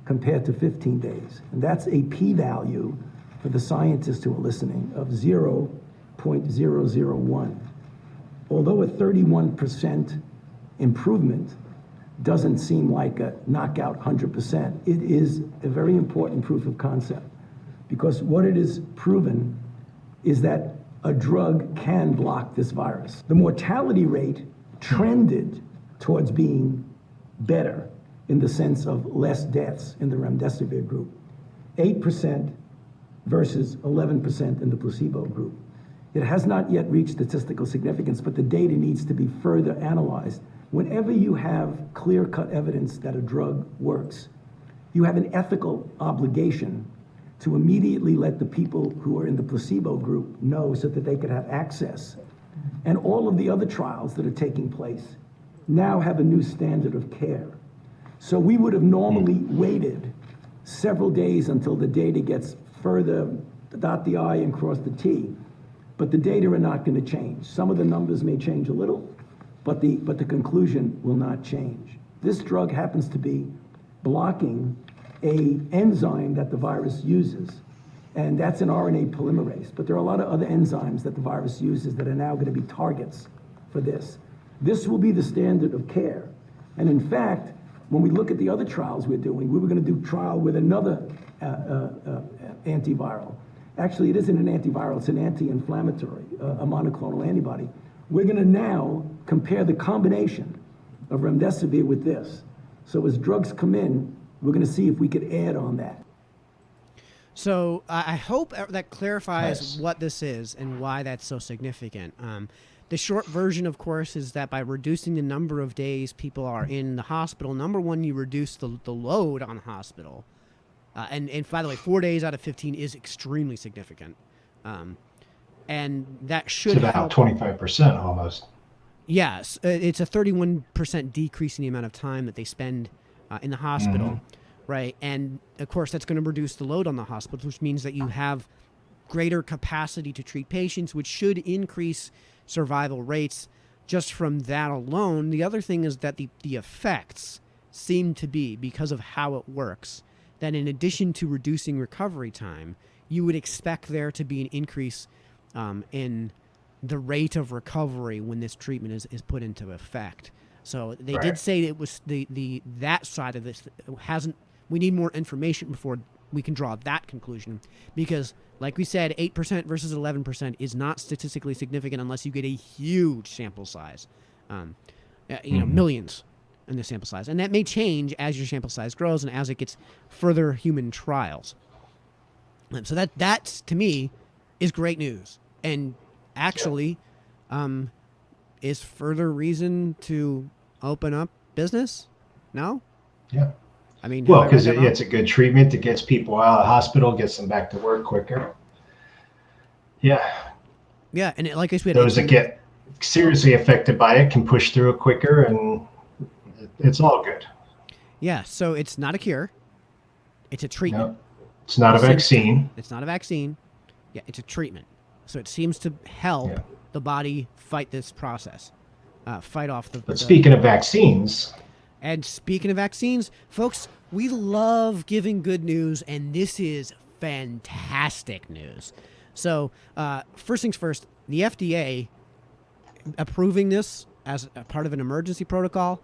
compared to 15 days. And that's a p-value for the scientists who are listening of 0.001. Although a 31% improvement doesn't seem like a knockout 100%. It is a very important proof of concept, because what it is proven is that a drug can block this virus. The mortality rate trended towards being better in the sense of less deaths in the remdesivir group. 8% versus 11% in the placebo group. It has not yet reached statistical significance, but the data needs to be further analyzed. Whenever you have clear-cut evidence that a drug works, you have an ethical obligation to immediately let the people who are in the placebo group know so that they could have access. And all of the other trials that are taking place now have a new standard of care. So we would have normally waited several days until the data gets further, dot the I and cross the T. But the data are not going to change. Some of the numbers may change a little, but the conclusion will not change. This drug happens to be blocking a enzyme that the virus uses, and that's an RNA polymerase. But there are a lot of other enzymes that the virus uses that are now going to be targets for this. This will be the standard of care. And in fact, when we look at the other trials we're doing, we were going to do trial with another antiviral. Actually, it isn't an antiviral, it's an anti-inflammatory, a monoclonal antibody. We're going to now compare the combination of remdesivir with this. So as drugs come in, we're going to see if we could add on that. So I hope that clarifies Nice. what this is and why that's so significant. The short version, of course, is that by reducing the number of days people are in the hospital, number one, you reduce the load on the hospital. And by the way, 4 days out of 15 is extremely significant. And that should It's about help. 25% almost. Yes, it's a 31% decrease in the amount of time that they spend in the hospital, right? And of course, that's going to reduce the load on the hospital, which means that you have greater capacity to treat patients, which should increase survival rates just from that alone. The other thing is that the effects seem to be, because of how it works, that in addition to reducing recovery time, you would expect there to be an increase in the rate of recovery when this treatment is put into effect. So they Right. did say it was that side of this hasn't. We need more information before we can draw that conclusion, because, like we said, 8% versus 11% is not statistically significant unless you get a huge sample size, millions in the sample size, and that may change as your sample size grows and as it gets further human trials. So that to me is great news, and actually is further reason to open up business. No, Yeah. I mean, Well, have I read because that wrong? it's a good treatment that gets people out of the hospital, gets them back to work quicker. Yeah. Yeah, and like I said, Those that get seriously affected by it can push through it quicker, and it's all good. yeah. So it's not a cure; it's a treatment. No, it's not a It seems to- vaccine. It's not a vaccine. Yeah, it's a treatment. So it seems to help Yeah. the body fight this process, fight off the. But speaking of vaccines, And speaking of vaccines, folks, we love giving good news, and this is fantastic news. So, first things first, the FDA approving this as a part of an emergency protocol.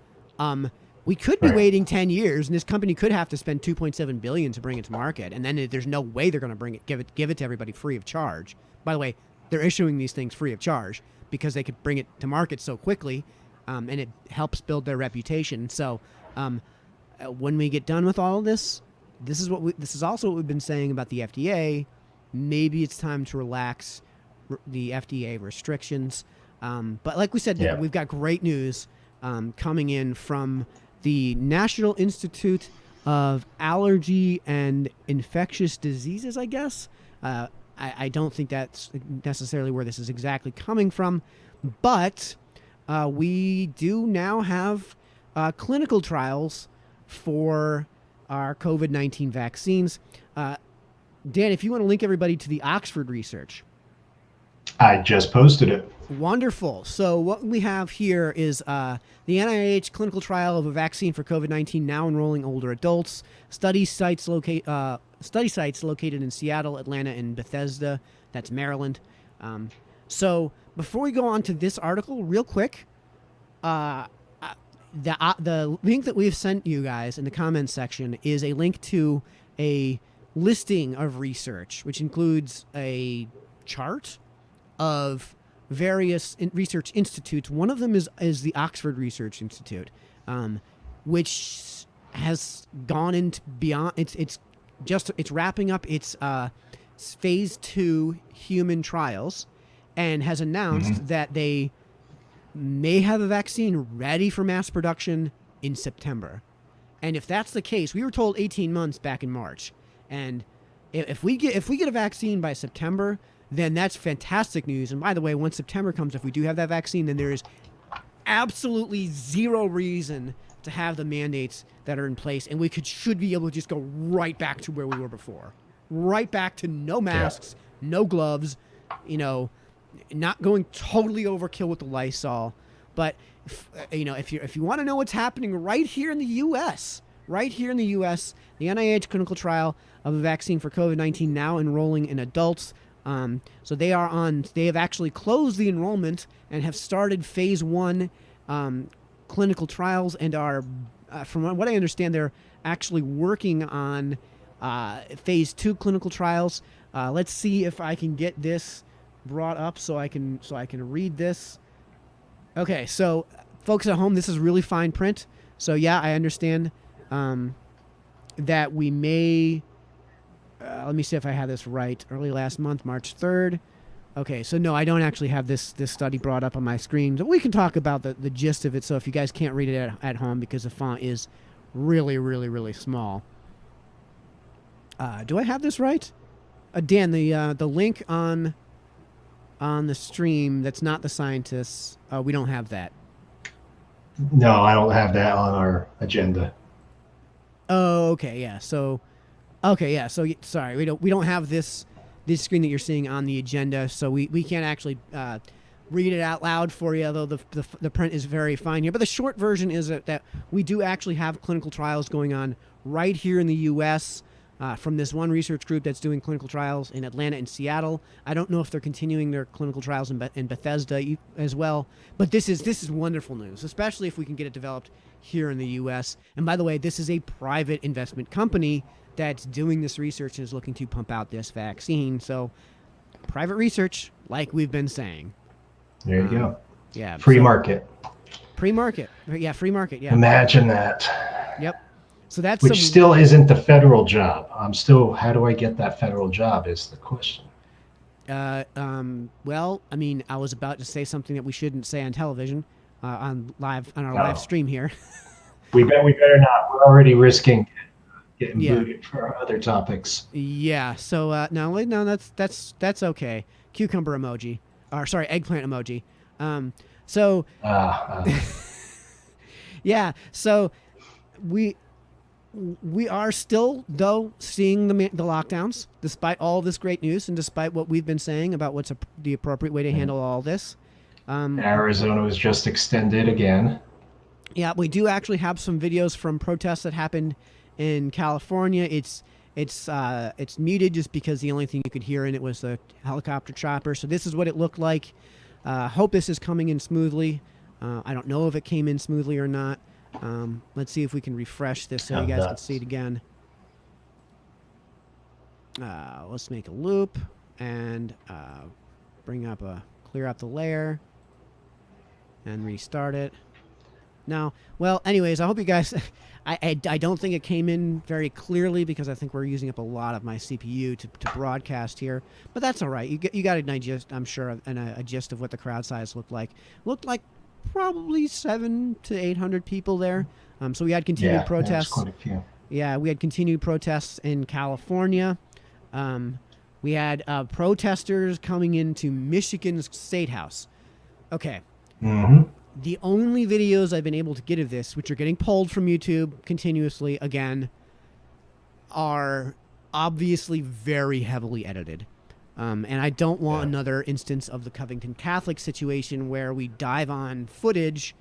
We could be Right. waiting 10 years, and this company could have to spend $2.7 billion to bring it to market, and then there's no way they're going to give it to everybody free of charge. By the way, they're issuing these things free of charge because they could bring it to market so quickly. And it helps build their reputation. So, when we get done with all of this, this is also what we've been saying about the FDA. Maybe it's time to relax the FDA restrictions. But like we said, Yeah. we've got great news coming in from the National Institute of Allergy and Infectious Diseases, I guess. I don't think that's necessarily where this is exactly coming from, but we do now have clinical trials for our COVID-19 vaccines. Dan, if you want to link everybody to the Oxford research. I just posted it. Wonderful. So what we have here is the NIH clinical trial of a vaccine for COVID-19 now enrolling older adults. Study sites located in Seattle, Atlanta, and Bethesda. That's Maryland. So before we go on to this article, real quick, the link that we've sent you guys in the comments section is a link to a listing of research, which includes a chart of various research institutes. One of them is the Oxford Research Institute, which has gone into beyond. It's wrapping up its phase 2 human trials, and has announced that they may have a vaccine ready for mass production in September. And if that's the case, we were told 18 months back in March. And if we get a vaccine by September, then that's fantastic news. And by the way, once September comes, if we do have that vaccine, then there is absolutely zero reason to have the mandates that are in place, and we should be able to just go right back to where we were before. Right back to no masks, no gloves, not going totally overkill with the Lysol. But if you want to know what's happening right here in the U.S., the NIH clinical trial of a vaccine for COVID-19 now enrolling in adults. So they have actually closed the enrollment and have started phase 1 clinical trials, and are, from what I understand, they're actually working on phase 2 clinical trials. Let's see if I can get this brought up so I can read this. Okay, so folks at home, this is really fine print. So yeah, I understand that we may. Let me see if I have this right. Early last month, March 3rd. Okay, so no, I don't actually have this study brought up on my screen. But we can talk about the gist of it. So if you guys can't read it at home because the font is really, really, really small. Do I have this right? Dan, the link on the stream that's not the scientists, we don't have that. No, I don't have that on our agenda. Oh, okay, yeah. So sorry, we don't have this screen that you're seeing on the agenda, so we can't actually read it out loud for you, although the print is very fine here. But the short version is that we do actually have clinical trials going on right here in the U.S. From this one research group that's doing clinical trials in Atlanta and Seattle. I don't know if they're continuing their clinical trials in Bethesda as well, but this is wonderful news, especially if we can get it developed here in the U.S. And by the way, this is a private investment company that's doing this research and is looking to pump out this vaccine. So private research, like we've been saying. There you go. Yeah. Free market. Pre-market. Yeah, free market. Yeah. Imagine that. Yep. So that's Which still isn't the federal job. How do I get that federal job is the question. Well, I mean, I was about to say something that we shouldn't say on television, on our live stream here. We better not. We're already risking getting booted for other topics. Yeah. So no, that's okay. Cucumber emoji, or sorry, eggplant emoji. Yeah. So we are still, though, seeing the lockdowns, despite all this great news and despite what we've been saying about what's the appropriate way to handle all this. Arizona was just extended again. Yeah, we do actually have some videos from protests that happened in California. It's muted just because the only thing you could hear in it was the helicopter chopper. So this is what it looked like. Hope this is coming in smoothly. I don't know if it came in smoothly or not. Let's see if we can refresh this so you guys can see it again. Let's make a loop and clear up the layer and restart it. Now, well, anyways, I hope you guys. I don't think it came in very clearly because I think we're using up a lot of my CPU to broadcast here, but that's all right. You got a gist, I'm sure, and a gist of what the crowd size looked like. Looked like probably 700 to 800 people there. So we had continued protests. Quite a few. Yeah, we had continued protests in California. We had protesters coming into Michigan's State House. Okay. Mm-hmm. The only videos I've been able to get of this, which are getting pulled from YouTube continuously again, are obviously very heavily edited. And I don't want another instance of the Covington Catholic situation where we dive on footage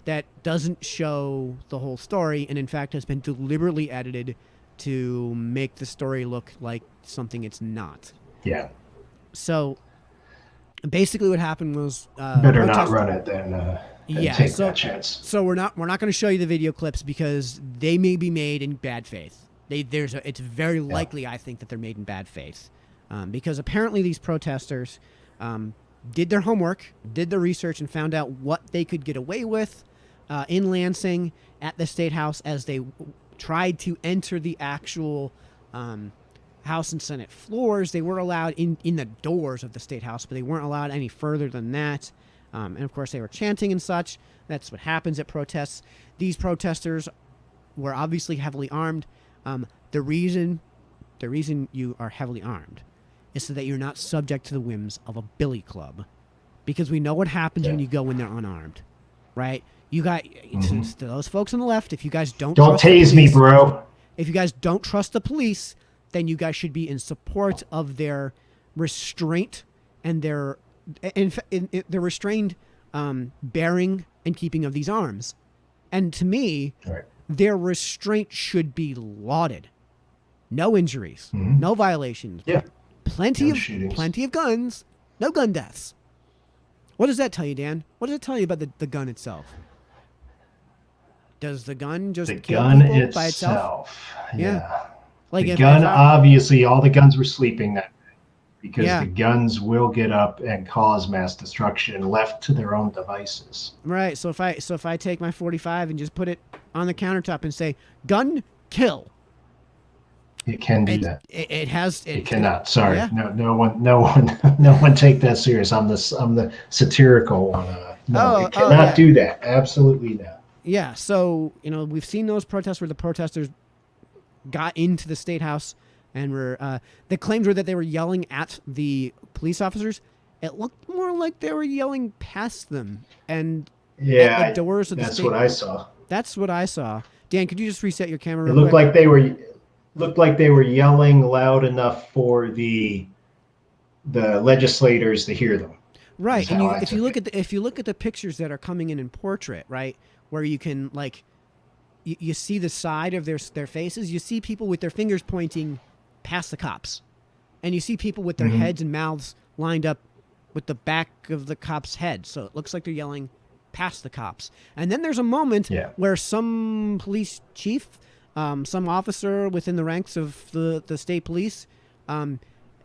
that doesn't show the whole story and, in fact, has been deliberately edited to make the story look like something it's not. Yeah. So basically what happened was... better not run it then. than Yeah, take that chance. so we're not going to show you the video clips because they may be made in bad faith. It's very likely, I think, that they're made in bad faith, because apparently these protesters did their homework, did their research, and found out what they could get away with in Lansing at the State House as they tried to enter the actual House and Senate floors. They were allowed in the doors of the State House, but they weren't allowed any further than that. And of course, they were chanting and such. That's what happens at protests. These protesters were obviously heavily armed. The reason you are heavily armed is so that you're not subject to the whims of a billy club, because we know what happens when you go in there unarmed, right? You got to those folks on the left. If you guys don't tase me, bro. If you guys don't trust the police, then you guys should be in support of their restraint and their restrained bearing and keeping of these arms. And to me, their restraint should be lauded. No injuries, no violations, plenty of guns, no gun deaths. What does that tell you, Dan? What does it tell you about the gun itself? Does the gun just kill people by itself? Yeah. Like the gun, obviously, all the guns were sleeping that day, because the guns will get up and cause mass destruction left to their own devices. Right. So if I take my 45 and just put it on the countertop and say "gun, kill," it can do that. It cannot. Sorry. Yeah. No one take that serious. I'm the satirical one. No, it cannot do that. Absolutely not. Yeah. So we've seen those protests where the protesters got into the State House and were the claims were that they were yelling at the police officers. It looked more like they were yelling past them and at the doors of the State. That's what I saw. That's what I saw. Dan, could you just reset your camera? It looked like they were yelling loud enough for the legislators to hear them. Right, and if you look at the pictures that are coming in portrait, right, where you can you see the side of their faces, you see people with their fingers pointing past the cops, and you see people with their heads and mouths lined up with the back of the cop's head, so it looks like they're yelling past the cops. And then there's a moment where some police chief, some officer within the ranks of the state police,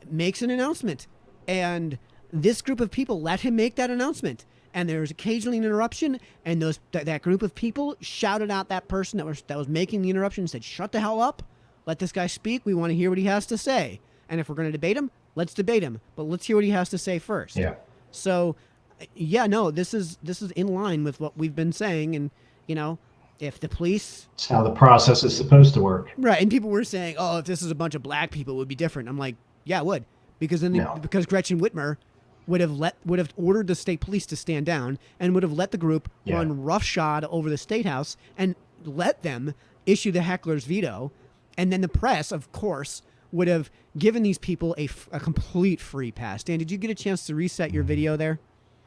makes an announcement, and this group of people let him make that announcement. And there's occasionally an interruption, and that group of people shouted out that person that was making the interruption and said, "Shut the hell up! Let this guy speak. We want to hear what he has to say. And if we're going to debate him, let's debate him. But let's hear what he has to say first." Yeah. So, this is in line with what we've been saying, and if the police, it's how the process is supposed to work. Right. And people were saying, "Oh, if this is a bunch of black people, it would be different." I'm like, yeah, it would, because because Gretchen Whitmer would have ordered the state police to stand down and would have let the group run roughshod over the State House and let them issue the heckler's veto. And then the press, of course, would have given these people a complete free pass. Dan, did you get a chance to reset your video there?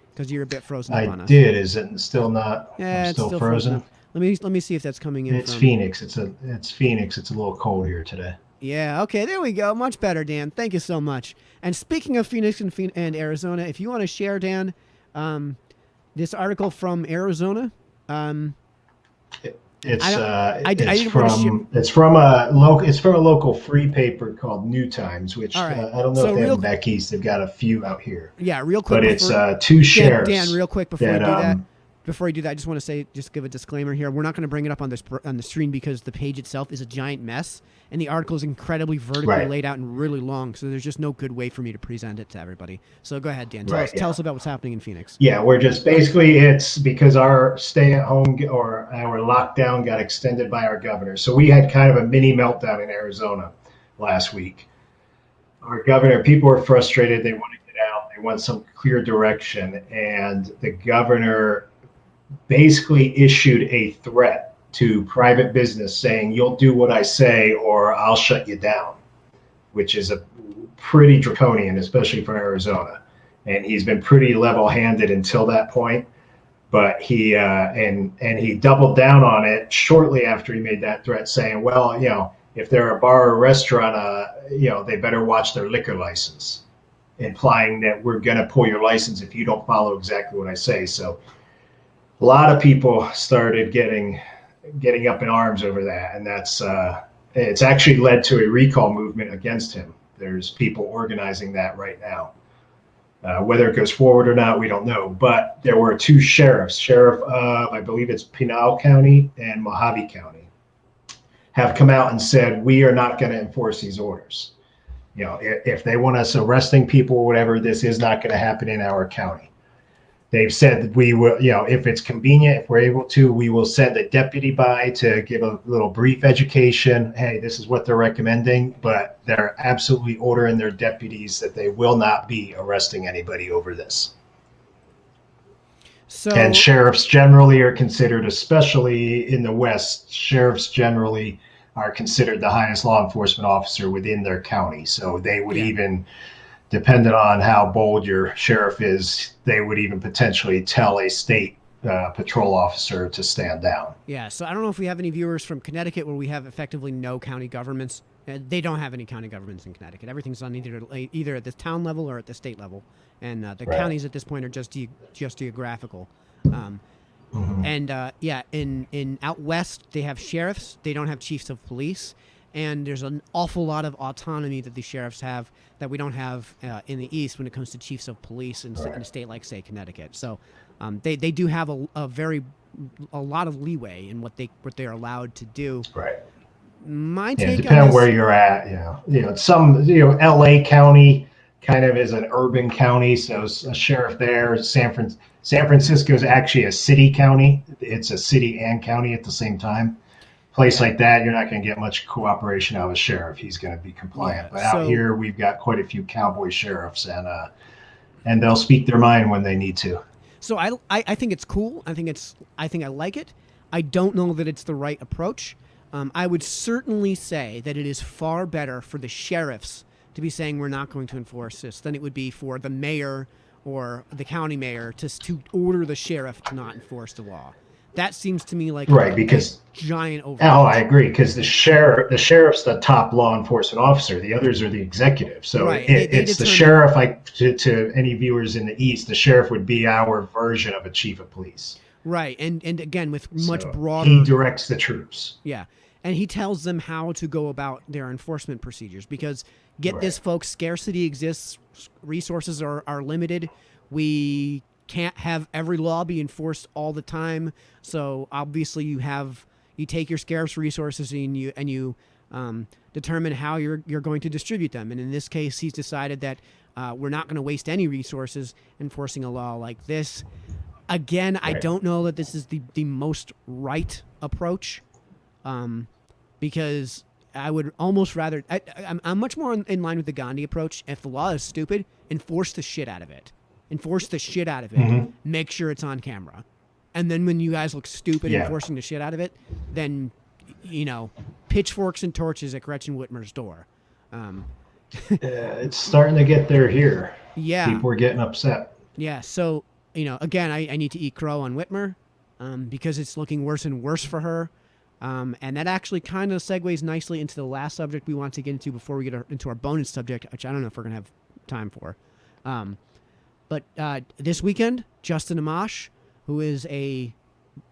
Because you're a bit frozen up on us. I did. Is it still not? Yeah, it's still frozen. Let me see if that's coming in. It's Phoenix. It's Phoenix. It's a little cold here today. Yeah, okay, there we go. Much better, Dan. Thank you so much. And speaking of Phoenix and Arizona, if you want to share, Dan, this article from Arizona, it's from a local free paper called New Times, which I don't know if they have back east. They've got a few out here. Yeah, real quick. But it's two sheriffs. Dan, real quick before you do that. Before you do that, I just want to just give a disclaimer here. We're not going to bring it up on the stream because the page itself is a giant mess, and the article is incredibly vertically laid out and really long, so there's just no good way for me to present it to everybody. So go ahead, Dan. Tell us about what's happening in Phoenix. Yeah, we're just basically, it's because our stay-at-home or our lockdown got extended by our governor. So we had kind of a mini meltdown in Arizona last week. Our governor, people were frustrated. They want to get out. They want some clear direction, and the governor basically issued a threat to private business saying, "You'll do what I say or I'll shut you down," which is a pretty draconian, especially for Arizona. And he's been pretty level-handed until that point, but he he doubled down on it shortly after he made that threat, saying, "Well, if they're a bar or restaurant, they better watch their liquor license," implying that we're going to pull your license if you don't follow exactly what I say. So a lot of people started getting up in arms over that, and that's it's actually led to a recall movement against him. There's people organizing that right now. Whether it goes forward or not, we don't know. But there were two sheriffs, I believe it's Pinal County and Mojave County, have come out and said, we are not going to enforce these orders. You know, if they want us arresting people or whatever, this is not going to happen in our county. They've said that we will, you know, if it's convenient, if we're able to, we will send a deputy by to give a little brief education. Hey, this is what they're recommending, but they're absolutely ordering their deputies that they will not be arresting anybody over this. So, and sheriffs generally are considered, especially in the West, sheriffs generally are considered the highest law enforcement officer within their county. So they would even, depending on how bold your sheriff is, they would even potentially tell a state patrol officer to stand down. Yeah, so I don't know if we have any viewers from Connecticut where we have effectively no county governments. They don't have any county governments in Connecticut. Everyth's on either at the town level or at the state level. And the counties at this point are just geographical. And in out west, they have sheriffs. They don't have chiefs of police. And there's an awful lot of autonomy that the sheriffs have that we don't have in the East when it comes to chiefs of police in a state like, say, Connecticut. So they do have a lot of leeway in what they're allowed to do. Right. My take depending on on where you're at, LA County kind of is an urban county, so a sheriff there. San Francisco is actually a city county. It's a city and county at the same time. Place like that, you're not going to get much cooperation out of a sheriff. He's going to be compliant. But out here, we've got quite a few cowboy sheriffs, and they'll speak their mind when they need to. So I think it's cool. I think I like it. I don't know that it's the right approach. I would certainly say that it is far better for the sheriffs to be saying we're not going to enforce this than it would be for the mayor or the county mayor to order the sheriff to not enforce the law. That seems to me like because giant overreach. Oh, I agree, because the sheriff's the top law enforcement officer. The others are the executive. So it's the sheriff. Like to any viewers in the East, the sheriff would be our version of a chief of police. Right, and again with much broader. He directs the troops. Yeah, and he tells them how to go about their enforcement procedures because this, folks, scarcity exists. Resources are limited. We can't have every law be enforced all the time. So obviously you take your scarce resources and you determine how you're going to distribute them. And in this case, he's decided that we're not going to waste any resources enforcing a law like this. Again, I don't know that this is the most right approach, because I would almost rather. I'm much more in line with the Gandhi approach. If the law is stupid, enforce the shit out of it. Enforce the shit out of it. Mm-hmm. Make sure it's on camera. And then when you guys look stupid enforcing the shit out of it, then, pitchforks and torches at Gretchen Whitmer's door. It's starting to get there here. Yeah. People are getting upset. Yeah. So, again, I need to eat crow on Whitmer because it's looking worse and worse for her. And that actually kind of segues nicely into the last subject we want to get into before we get into our bonus subject, which I don't know if we're going to have time for. But this weekend, Justin Amash, who is an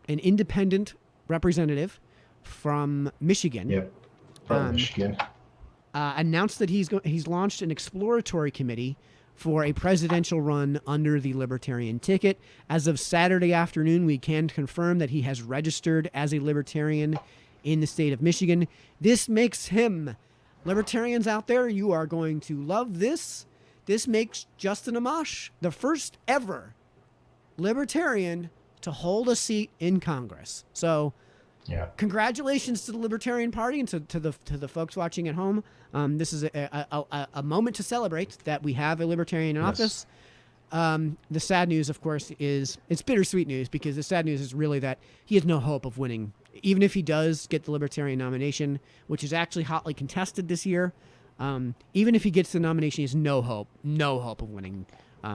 independent representative from Michigan, Michigan, announced that he's launched an exploratory committee for a presidential run under the Libertarian ticket. As of Saturday afternoon, we can confirm that he has registered as a Libertarian in the state of Michigan. This makes him, Libertarians out there, you are going to love this. This makes Justin Amash the first ever Libertarian to hold a seat in Congress. So, congratulations to the Libertarian Party and to the folks watching at home. This is a moment to celebrate that we have a Libertarian in office. The sad news, of course, is it's bittersweet news because the sad news is really that he has no hope of winning. Even if he does get the Libertarian nomination, which is actually hotly contested this year, even if he gets the nomination, he has no hope of winning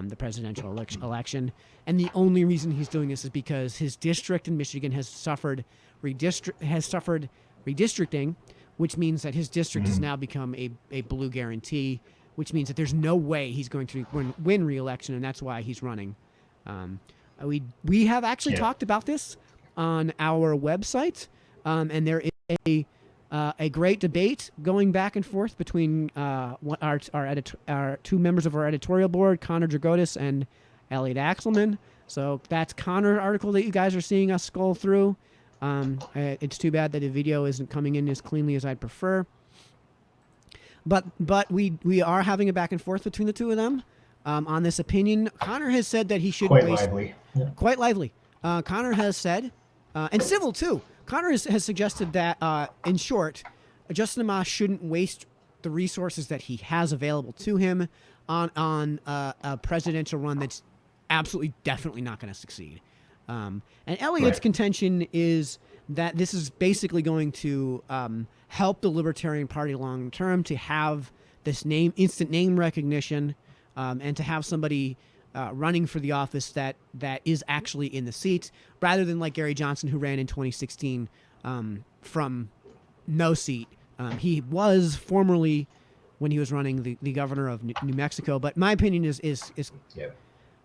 the presidential election. And the only reason he's doing this is because his district in Michigan has suffered redistricting, which means that his district has now become a blue guarantee, which means that there's no way he's going to win re-election, and that's why he's running. We have actually talked about this on our website, and there is a great debate going back and forth between our two members of our editorial board, Connor Dragotis and Elliot Axelman. So that's Connor's article that you guys are seeing us scroll through. It's too bad that the video isn't coming in as cleanly as I'd prefer. But we are having a back and forth between the two of them on this opinion. Connor has said that he should quite lively. Connor has said, and civil too. Connor has suggested that, in short, Justin Amash shouldn't waste the resources that he has available to him on a presidential run that's absolutely, definitely not going to succeed. And Elliot's contention is that this is basically going to help the Libertarian Party long term to have this instant name recognition, and to have somebody running for the office that is actually in the seat, rather than like Gary Johnson, who ran in 2016 from no seat. He was formerly, when he was running, the governor of New Mexico. But my opinion is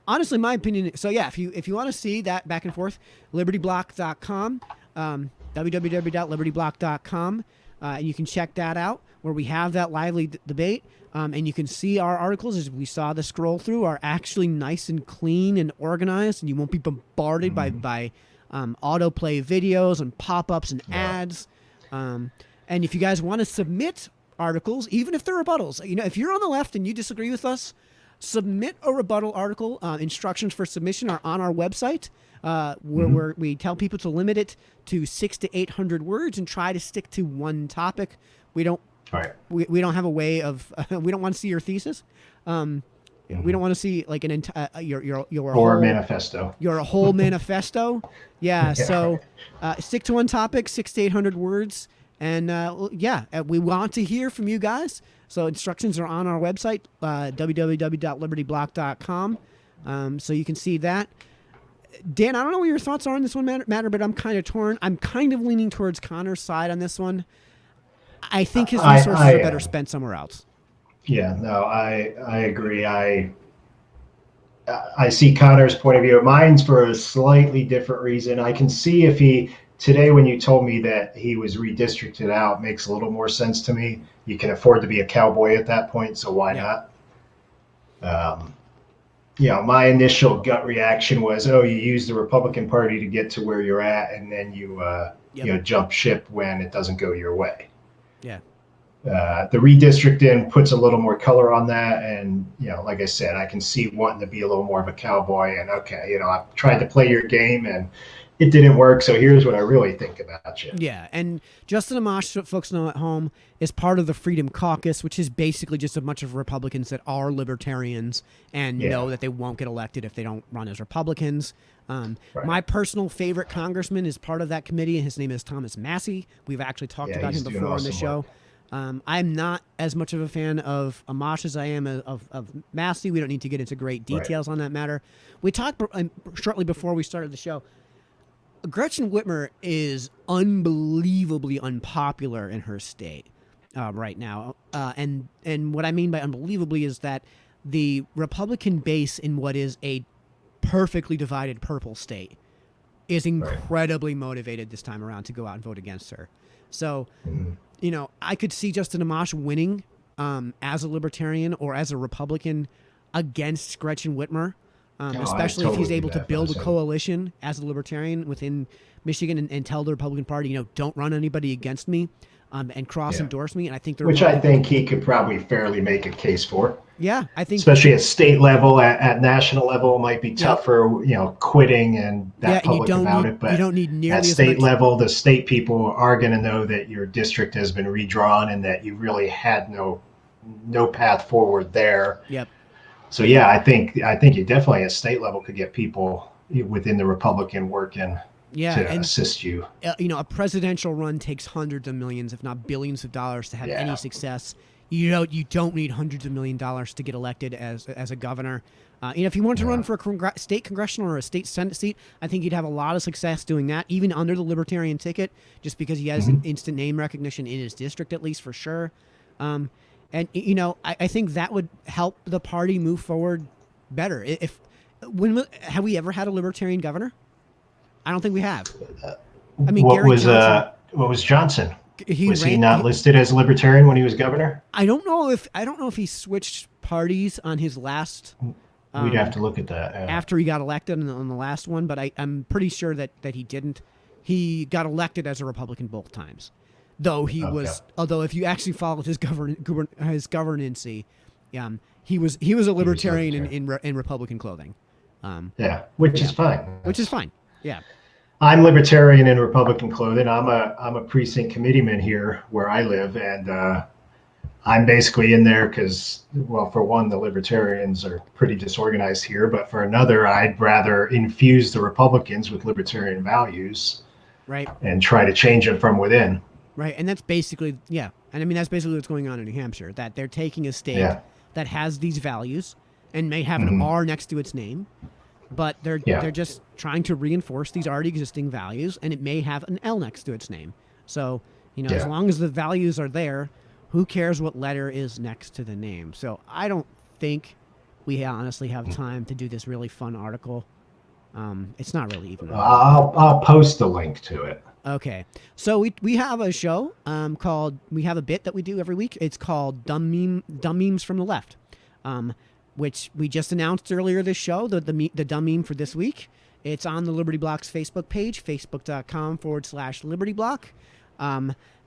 honestly, my opinion. So yeah, if you want to see that back and forth, libertyblock.com, www.libertyblock.com, and you can check that out, where we have that lively debate. And you can see our articles, as we saw the scroll through, are actually nice and clean and organized, and you won't be bombarded by autoplay videos and pop-ups and ads. And if you guys want to submit articles, even if they're rebuttals, if you're on the left and you disagree with us, submit a rebuttal article. Instructions for submission are on our website, where we tell people to limit it to 600 to 800 words and try to stick to one topic. We don't have a way of we don't want to see your thesis. We don't want to see like an your whole manifesto. Your whole manifesto. Yeah. So stick to one topic, 600 to 800 words, and we want to hear from you guys. So instructions are on our website, www.libertyblock.com. So you can see that. Dan, I don't know what your thoughts are on this one matter, but I'm kind of torn. I'm kind of leaning towards Connor's side on this one. I think his resources are better spent somewhere else. Yeah, no, I agree. I see Connor's point of view. Mine's for a slightly different reason. I can see if today when you told me that he was redistricted out, makes a little more sense to me. You can afford to be a cowboy at that point, so why not? My initial gut reaction was, you use the Republican Party to get to where you're at, and then you jump ship when it doesn't go your way. Yeah. The redistricting puts a little more color on that, and like I said, I can see wanting to be a little more of a cowboy. And I've tried to play your game, and it didn't work. So here's what I really think about you. Yeah, and Justin Amash, so folks know at home, is part of the Freedom Caucus, which is basically just a bunch of Republicans that are libertarians and know that they won't get elected if they don't run as Republicans. My personal favorite congressman is part of that committee, and his name is Thomas Massey. We've actually talked about him before on the show. I'm not as much of a fan of Amash as I am of Massey. We don't need to get into great details on that matter. We talked shortly before we started the show. Gretchen Whitmer is unbelievably unpopular in her state right now. And what I mean by unbelievably is that the Republican base in what is a perfectly divided purple state is incredibly motivated this time around to go out and vote against her. So, I could see Justin Amash winning as a libertarian or as a Republican against Gretchen Whitmer. Especially if he's able to build a coalition as a libertarian within Michigan and tell the Republican Party, don't run anybody against me, and cross-endorse me. And I think I think he could probably fairly make a case for. Yeah, I think especially at state level, at national level, it might be tougher, quitting and that public about it. But you don't need nearly at state level, the state people are going to know that your district has been redrawn and that you really had no path forward there. Yep. So I think you definitely at state level could get people within the Republican working to assist you. A presidential run takes hundreds of millions, if not billions of dollars to have any success. You don't need hundreds of $millions to get elected as a governor. If you wanted to run for a state congressional or a state Senate seat, I think you'd have a lot of success doing that, even under the Libertarian ticket, just because he has an instant name recognition in his district, at least for sure. And I think that would help the party move forward better. If Have we ever had a libertarian governor? I don't think we have. I mean, What Gary was Johnson. what was Johnson? Was he Ran. not listed as libertarian when he was governor? I don't know if he switched parties on his last. We'd have to look at that. Yeah. After he got elected on the last one, but I'm pretty sure that he didn't. He got elected as a Republican both times, though he was. Although if you actually followed his governancy, he was a libertarian in Republican clothing. Which is fine. Which is fine. Yeah. I'm libertarian in Republican clothing. I'm a precinct committeeman here where I live, and I'm basically in there because, well, for one, the libertarians are pretty disorganized here, but for another, I'd rather infuse the Republicans with libertarian values, right, and try to change them from within. Right, and that's basically and I mean that's basically what's going on in New Hampshire. That they're taking a state that has these values and may have an R next to its name. But they're just trying to reinforce these already existing values, and it may have an L next to its name. So, as long as the values are there, who cares what letter is next to the name? So I don't think we honestly have time to do this really fun article. It's not really even. I'll post the link to it. Okay. So we have a show we have a bit that we do every week. It's called Dumb Memes from the Left. Which we just announced earlier this show, the dumb meme for this week. It's on the Liberty Block's Facebook page, facebook.com/Liberty Block.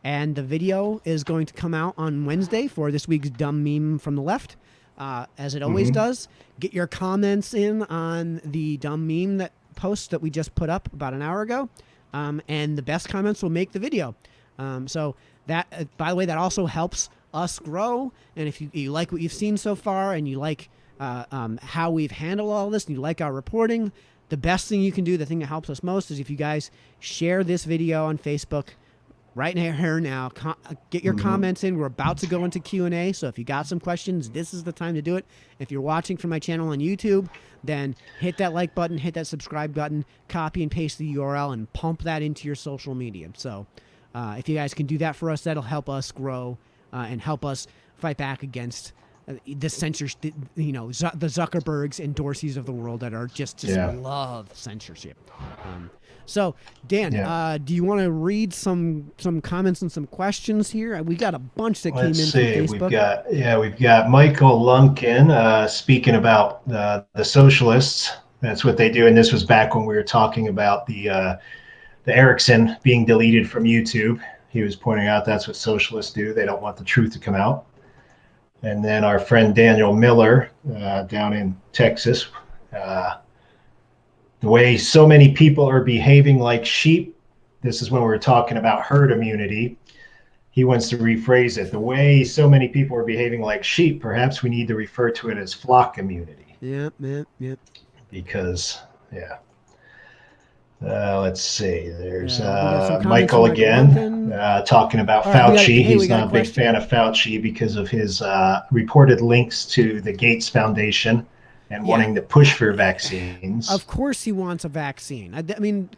And the video is going to come out on Wednesday for this week's dumb meme from the left, as it always does. Get your comments in on the dumb meme post that we just put up about an hour ago. And the best comments will make the video. So that, by the way, that also helps us grow. And if you like what you've seen so far and you like how we've handled all this and you like our reporting, the best thing you can do, the thing that helps us most, is if you guys share this video on Facebook right here now. Get your comments in. We're about to go into Q&A, so if you got some questions, this is the time to do it. If you're watching from my channel on YouTube, then hit that like button, hit that subscribe button, copy and paste the URL, and pump that into your social media. So if you guys can do that for us, that'll help us grow and help us fight back against the censorship, the Zuckerbergs and Dorseys of the world that are just love censorship. So, Dan, do you want to read some comments and some questions here? We got a bunch that came in from Facebook. We've got Michael Lunkin speaking about the socialists. That's what they do, and this was back when we were talking about the Erickson being deleted from YouTube. He was pointing out that's what socialists do. They don't want the truth to come out. And then our friend Daniel Miller down in Texas, the way so many people are behaving like sheep. This is when we were talking about herd immunity. He wants to rephrase it. The way so many people are behaving like sheep, perhaps we need to refer to it as flock immunity. Yep. Because, let's see. There's Michael again talking about Fauci. He's not a big fan of Fauci because of his reported links to the Gates Foundation and wanting to push for vaccines. Of course he wants a vaccine. I mean,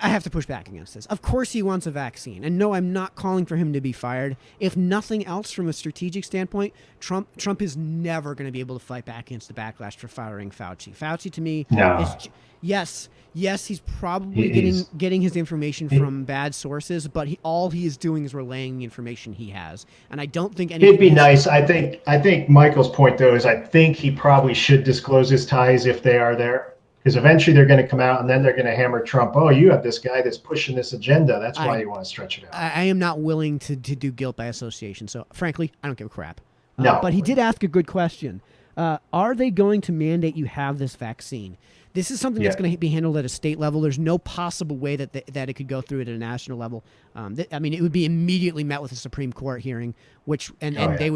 I have to push back against this. Of course he wants a vaccine. And no, I'm not calling for him to be fired. If nothing else, from a strategic standpoint, Trump is never going to be able to fight back against the backlash for firing Fauci. Fauci, to me, is yes, he's probably getting his information from bad sources, but all he is doing is relaying the information he has. And I don't think it'd be nice. I think Michael's point, though, is I think he probably should disclose his ties if they are there. Because eventually they're going to come out and then they're going to hammer Trump. Oh, you have this guy that's pushing this agenda. That's why you want to stretch it out. I am not willing to do guilt by association. So, frankly, I don't give a crap. No. But he did ask a good question. Are they going to mandate you have this vaccine? This is something that's going to be handled at a state level. There's no possible way that it could go through at a national level. I mean, it would be immediately met with a Supreme Court hearing, they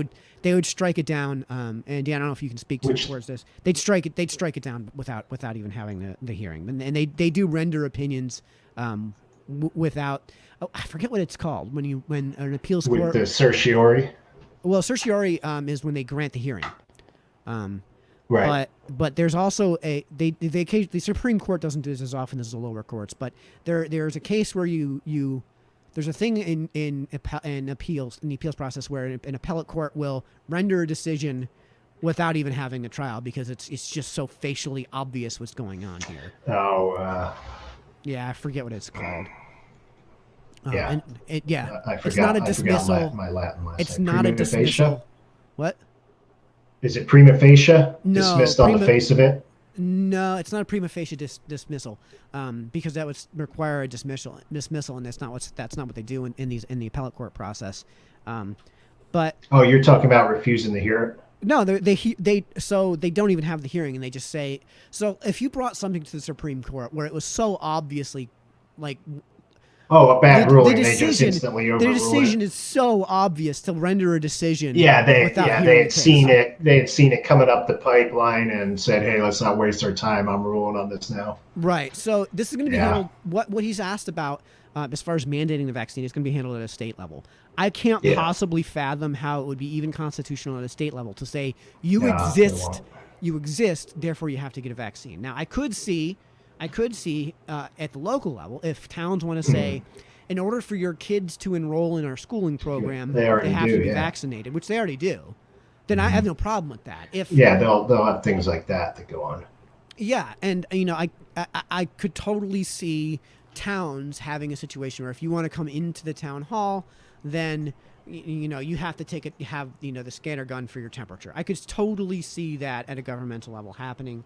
would strike it down. And Dan, I don't know if you can speak towards this. They'd strike it down without even having the hearing. And they do render opinions without. Oh, I forget what it's called when an appeals court. With the certiorari. Well, certiorari is when they grant the hearing. Right. But there's also the Supreme Court doesn't do this as often as the lower courts, but there's a case where there's a thing in appeals, in the appeals process, where an appellate court will render a decision without even having a trial because it's just so facially obvious what's going on here. Yeah, I forget what it's called. Yeah. And I forgot. It's not a dismissal. I forgot my Latin last It's name. not a Prima facie? dismissal. What? Is it prima facie? No, Dismissed on the face of it? No, it's not a prima facie dismissal, because that would require a dismissal, and that's not what they do in the appellate court process. But you're talking about refusing to hear it? no, they don't even have the hearing, and they just say, so if you brought something to the Supreme Court where it was so obviously like a bad ruling, the they just instantly overrule their decision it. is so obvious to render a decision. They had seen it. They had seen it coming up the pipeline and said, "Hey, let's not waste our time. I'm ruling on this now." Right. So this is going to be handled. What he's asked about as far as mandating the vaccine is going to be handled at a state level. I can't possibly fathom how it would be even constitutional at a state level to say you exist, therefore you have to get a vaccine. Now I could see at the local level if towns want to say, in order for your kids to enroll in our schooling program, they have to be vaccinated, which they already do. Then I have no problem with that. They'll have things like that go on. Yeah, and I could totally see towns having a situation where if you want to come into the town hall, then you have to have the scanner gun for your temperature. I could totally see that at a governmental level happening.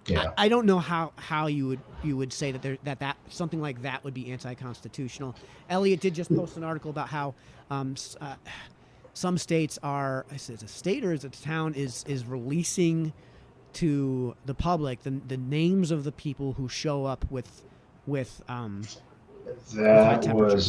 Yeah. I don't know how you would say that something like that would be anti-constitutional. Elliot did just post an article about how some states are, is it a state or is it a town, is releasing to the public the names of the people who show up with that was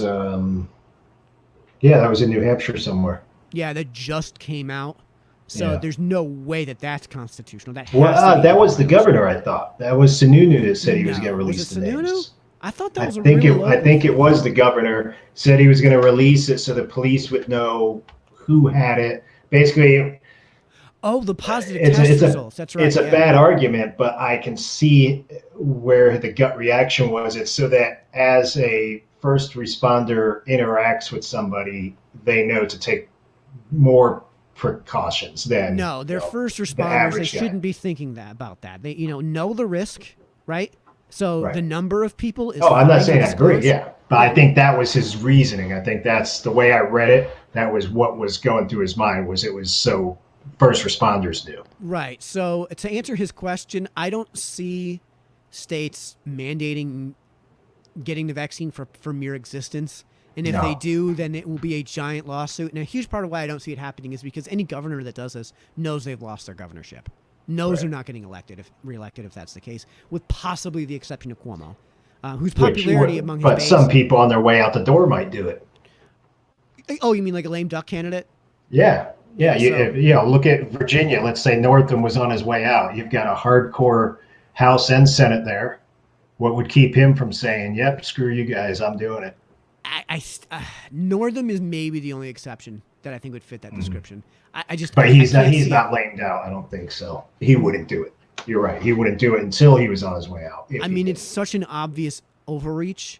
that was in New Hampshire somewhere. Yeah, that just came out. So there's no way that's constitutional. That was the governor, I thought. That was Sununu that said he was going to release the names. I thought that was I think it was the governor said he was going to release it so the police would know who had it. Basically, the positive test results. That's right. It's a bad argument, but I can see where the gut reaction was. It's so that as a first responder interacts with somebody, they know to take more precautions than they're first responders. They shouldn't be thinking about that. They know the risk, right? So the number of people is. I'm not saying I agree. Yeah, but I think that was his reasoning. I think that's the way I read it. That was what was going through his mind. It was so first responders knew. Right. So to answer his question, I don't see states mandating getting the vaccine for mere existence. And if they do, then it will be a giant lawsuit. And a huge part of why I don't see it happening is because any governor that does this knows they've lost their governorship, knows they're not getting reelected if that's the case, with possibly the exception of Cuomo, whose popularity among his base. But some people on their way out the door might do it. Oh, you mean like a lame duck candidate? Yeah. Yeah. Look at Virginia. Let's say Northam was on his way out. You've got a hardcore House and Senate there. What would keep him from saying, "Yep, screw you guys, I'm doing it"? Northam is maybe the only exception that I think would fit that description. But he's not lamed out. I don't think so. He wouldn't do it. You're right. He wouldn't do it until he was on his way out. It's such an obvious overreach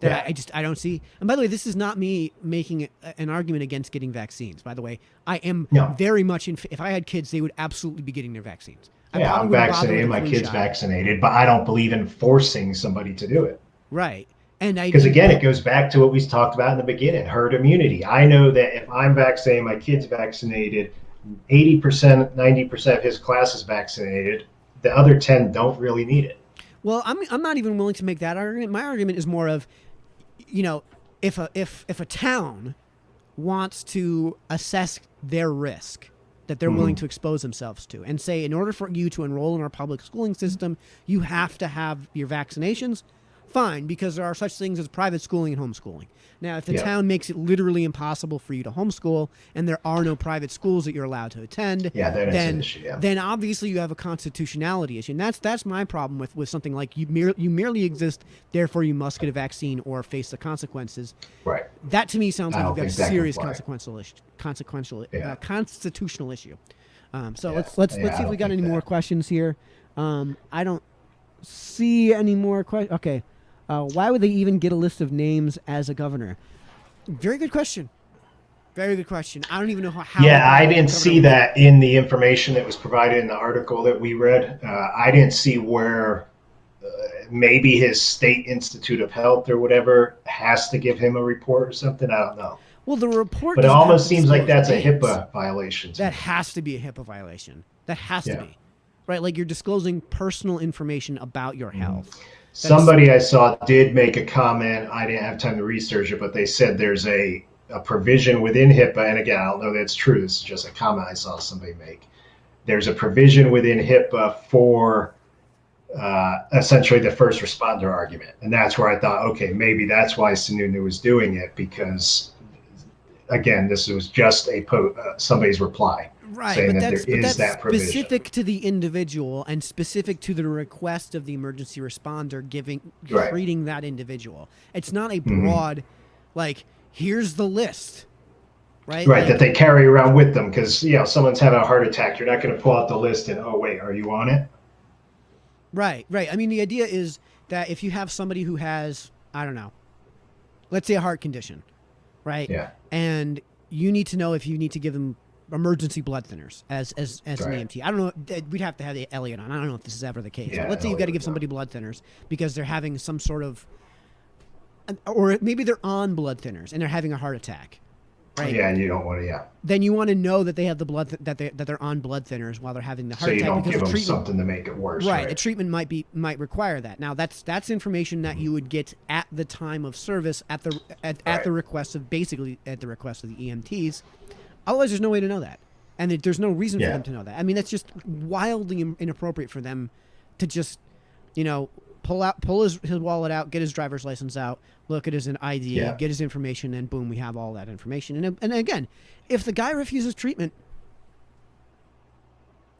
that I don't see. And by the way, this is not me making an argument against getting vaccines. By the way, I am very much if I had kids, they would absolutely be getting their vaccines. I'm vaccinated. My kid's vaccinated, but I don't believe in forcing somebody to do it. Right. Because again, it goes back to what we talked about in the beginning, herd immunity. I know that if I'm vaccinated, my kid's vaccinated, 80%, 90% of his class is vaccinated. The other 10 don't really need it. Well, I'm not even willing to make that argument. My argument is more of, if a town wants to assess their risk that they're willing to expose themselves to and say, in order for you to enroll in our public schooling system, you have to have your vaccinations. Fine, because there are such things as private schooling and homeschooling. Now, if the town makes it literally impossible for you to homeschool and there are no private schools that you're allowed to attend, then obviously you have a constitutionality issue. And that's my problem with something like you merely exist, therefore you must get a vaccine or face the consequences. Right. That to me sounds like you've got a serious constitutional issue. Let's see if we got any more questions here. I don't see any more questions. Okay. Why would they even get a list of names as a governor? Very good question. Very good question. I don't even know how. Yeah, I didn't see that in the information that was provided in the article that we read. I didn't see where maybe his state institute of health or whatever has to give him a report or something. I don't know. Well, the report. But it doesn't have almost to seems like disclose that's a names. HIPAA violation. That has to be a HIPAA violation. That has to Yeah. be. Right? Like you're disclosing personal information about your health. Somebody I saw did make a comment. I didn't have time to research it, but they said there's a provision within HIPAA, and again, I don't know that's true. This is just a comment I saw somebody make. There's a provision within HIPAA for essentially the first responder argument, and that's where I thought, okay, maybe that's why Sununu was doing it, because again, this was just somebody's reply. Right, saying but that that's, there is that provision. specific to the individual and specific to the request of the emergency responder treating that individual. It's not a broad, like, here's the list, right? Right, like, that they carry around with them because, someone's having a heart attack. You're not going to pull out the list and, oh, wait, are you on it? Right. I mean, the idea is that if you have somebody who has, I don't know, let's say a heart condition, right? Yeah. And you need to know if you need to give them emergency blood thinners as an EMT. I don't know. We'd have to have Elliot on. I don't know if this is ever the case. Yeah, but let's say you've got to give somebody blood thinners because they're having some sort of, or maybe they're on blood thinners and they're having a heart attack. Right? Yeah, and you don't want to, Then you want to know that they have the blood that they're on blood thinners while they're having the heart attack. So you don't give them treatment, something to make it worse. Right. A treatment might require that. Now that's information that you would get at the time of service at the request of the EMTs. Otherwise, there's no way to know that, and there's no reason for them to know that. I mean, that's just wildly inappropriate for them to just, pull his wallet out, get his driver's license out, look at his ID, get his information, and boom, we have all that information. And again, if the guy refuses treatment,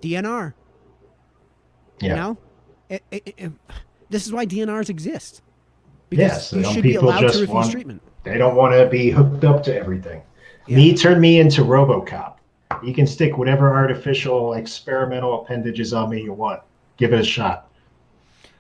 DNR. Yeah. This is why DNRs exist. Because you should be people allowed to just refuse treatment. They don't want to be hooked up to everything. Yeah. Turn me into RoboCop. You can stick whatever artificial experimental appendages on me you want. Give it a shot.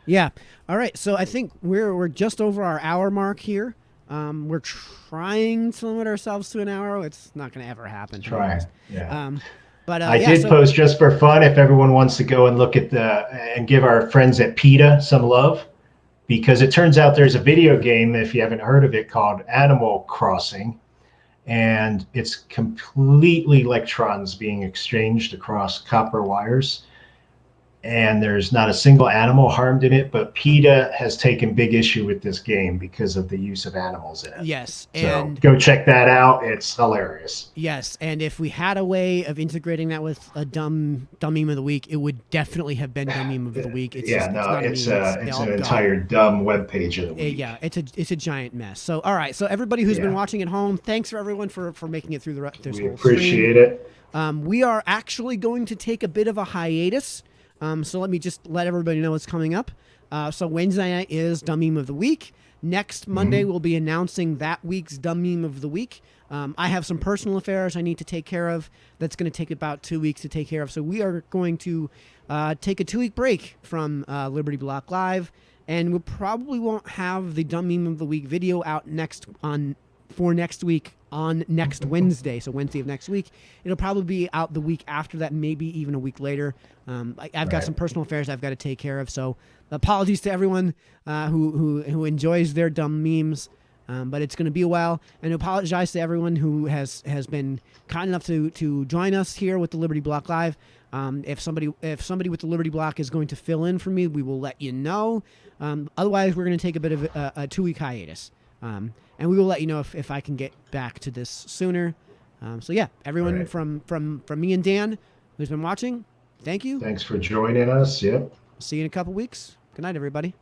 Yeah. All right. So I think we're just over our hour mark here. We're trying to limit ourselves to an hour. It's not going to ever happen. Try. Yeah. But I did post just for fun. If everyone wants to go and look at and give our friends at PETA some love, because it turns out there's a video game, if you haven't heard of it, called Animal Crossing. And it's completely electrons being exchanged across copper wires. And there's not a single animal harmed in it, but PETA has taken big issue with this game because of the use of animals in it. Yes. So and go check that out. It's hilarious. Yes. And if we had a way of integrating that with a dumb meme of the week, it would definitely have been dumb meme of the week. It's an entire dumb webpage of the week. It's a giant mess. So, all right. So everybody who's been watching at home, thanks for everyone for making it through this We whole appreciate stream. it. We are actually going to take a bit of a hiatus. So let me just let everybody know what's coming up. So Wednesday night is Dumb Meme of the Week. Next Monday, we'll be announcing that week's Dumb Meme of the Week. I have some personal affairs I need to take care of. That's going to take about 2 weeks to take care of. So we are going to take a 2-week break from Liberty Block Live, and we probably won't have the Dumb Meme of the Week video out for next week on next Wednesday, so Wednesday of next week. It'll probably be out the week after that, maybe even a week later. I've got some personal affairs I've got to take care of, so apologies to everyone who enjoys their dumb memes, but it's going to be a while. And apologize to everyone who has been kind enough to join us here with the Liberty Block Live. If somebody with the Liberty Block is going to fill in for me, we will let you know. Otherwise, we're going to take a bit of a 2-week hiatus. And we will let you know if I can get back to this sooner. So yeah, everyone from me and Dan who's been watching, thank you. Thanks for joining us. Yep. See you in a couple weeks. Good night, everybody.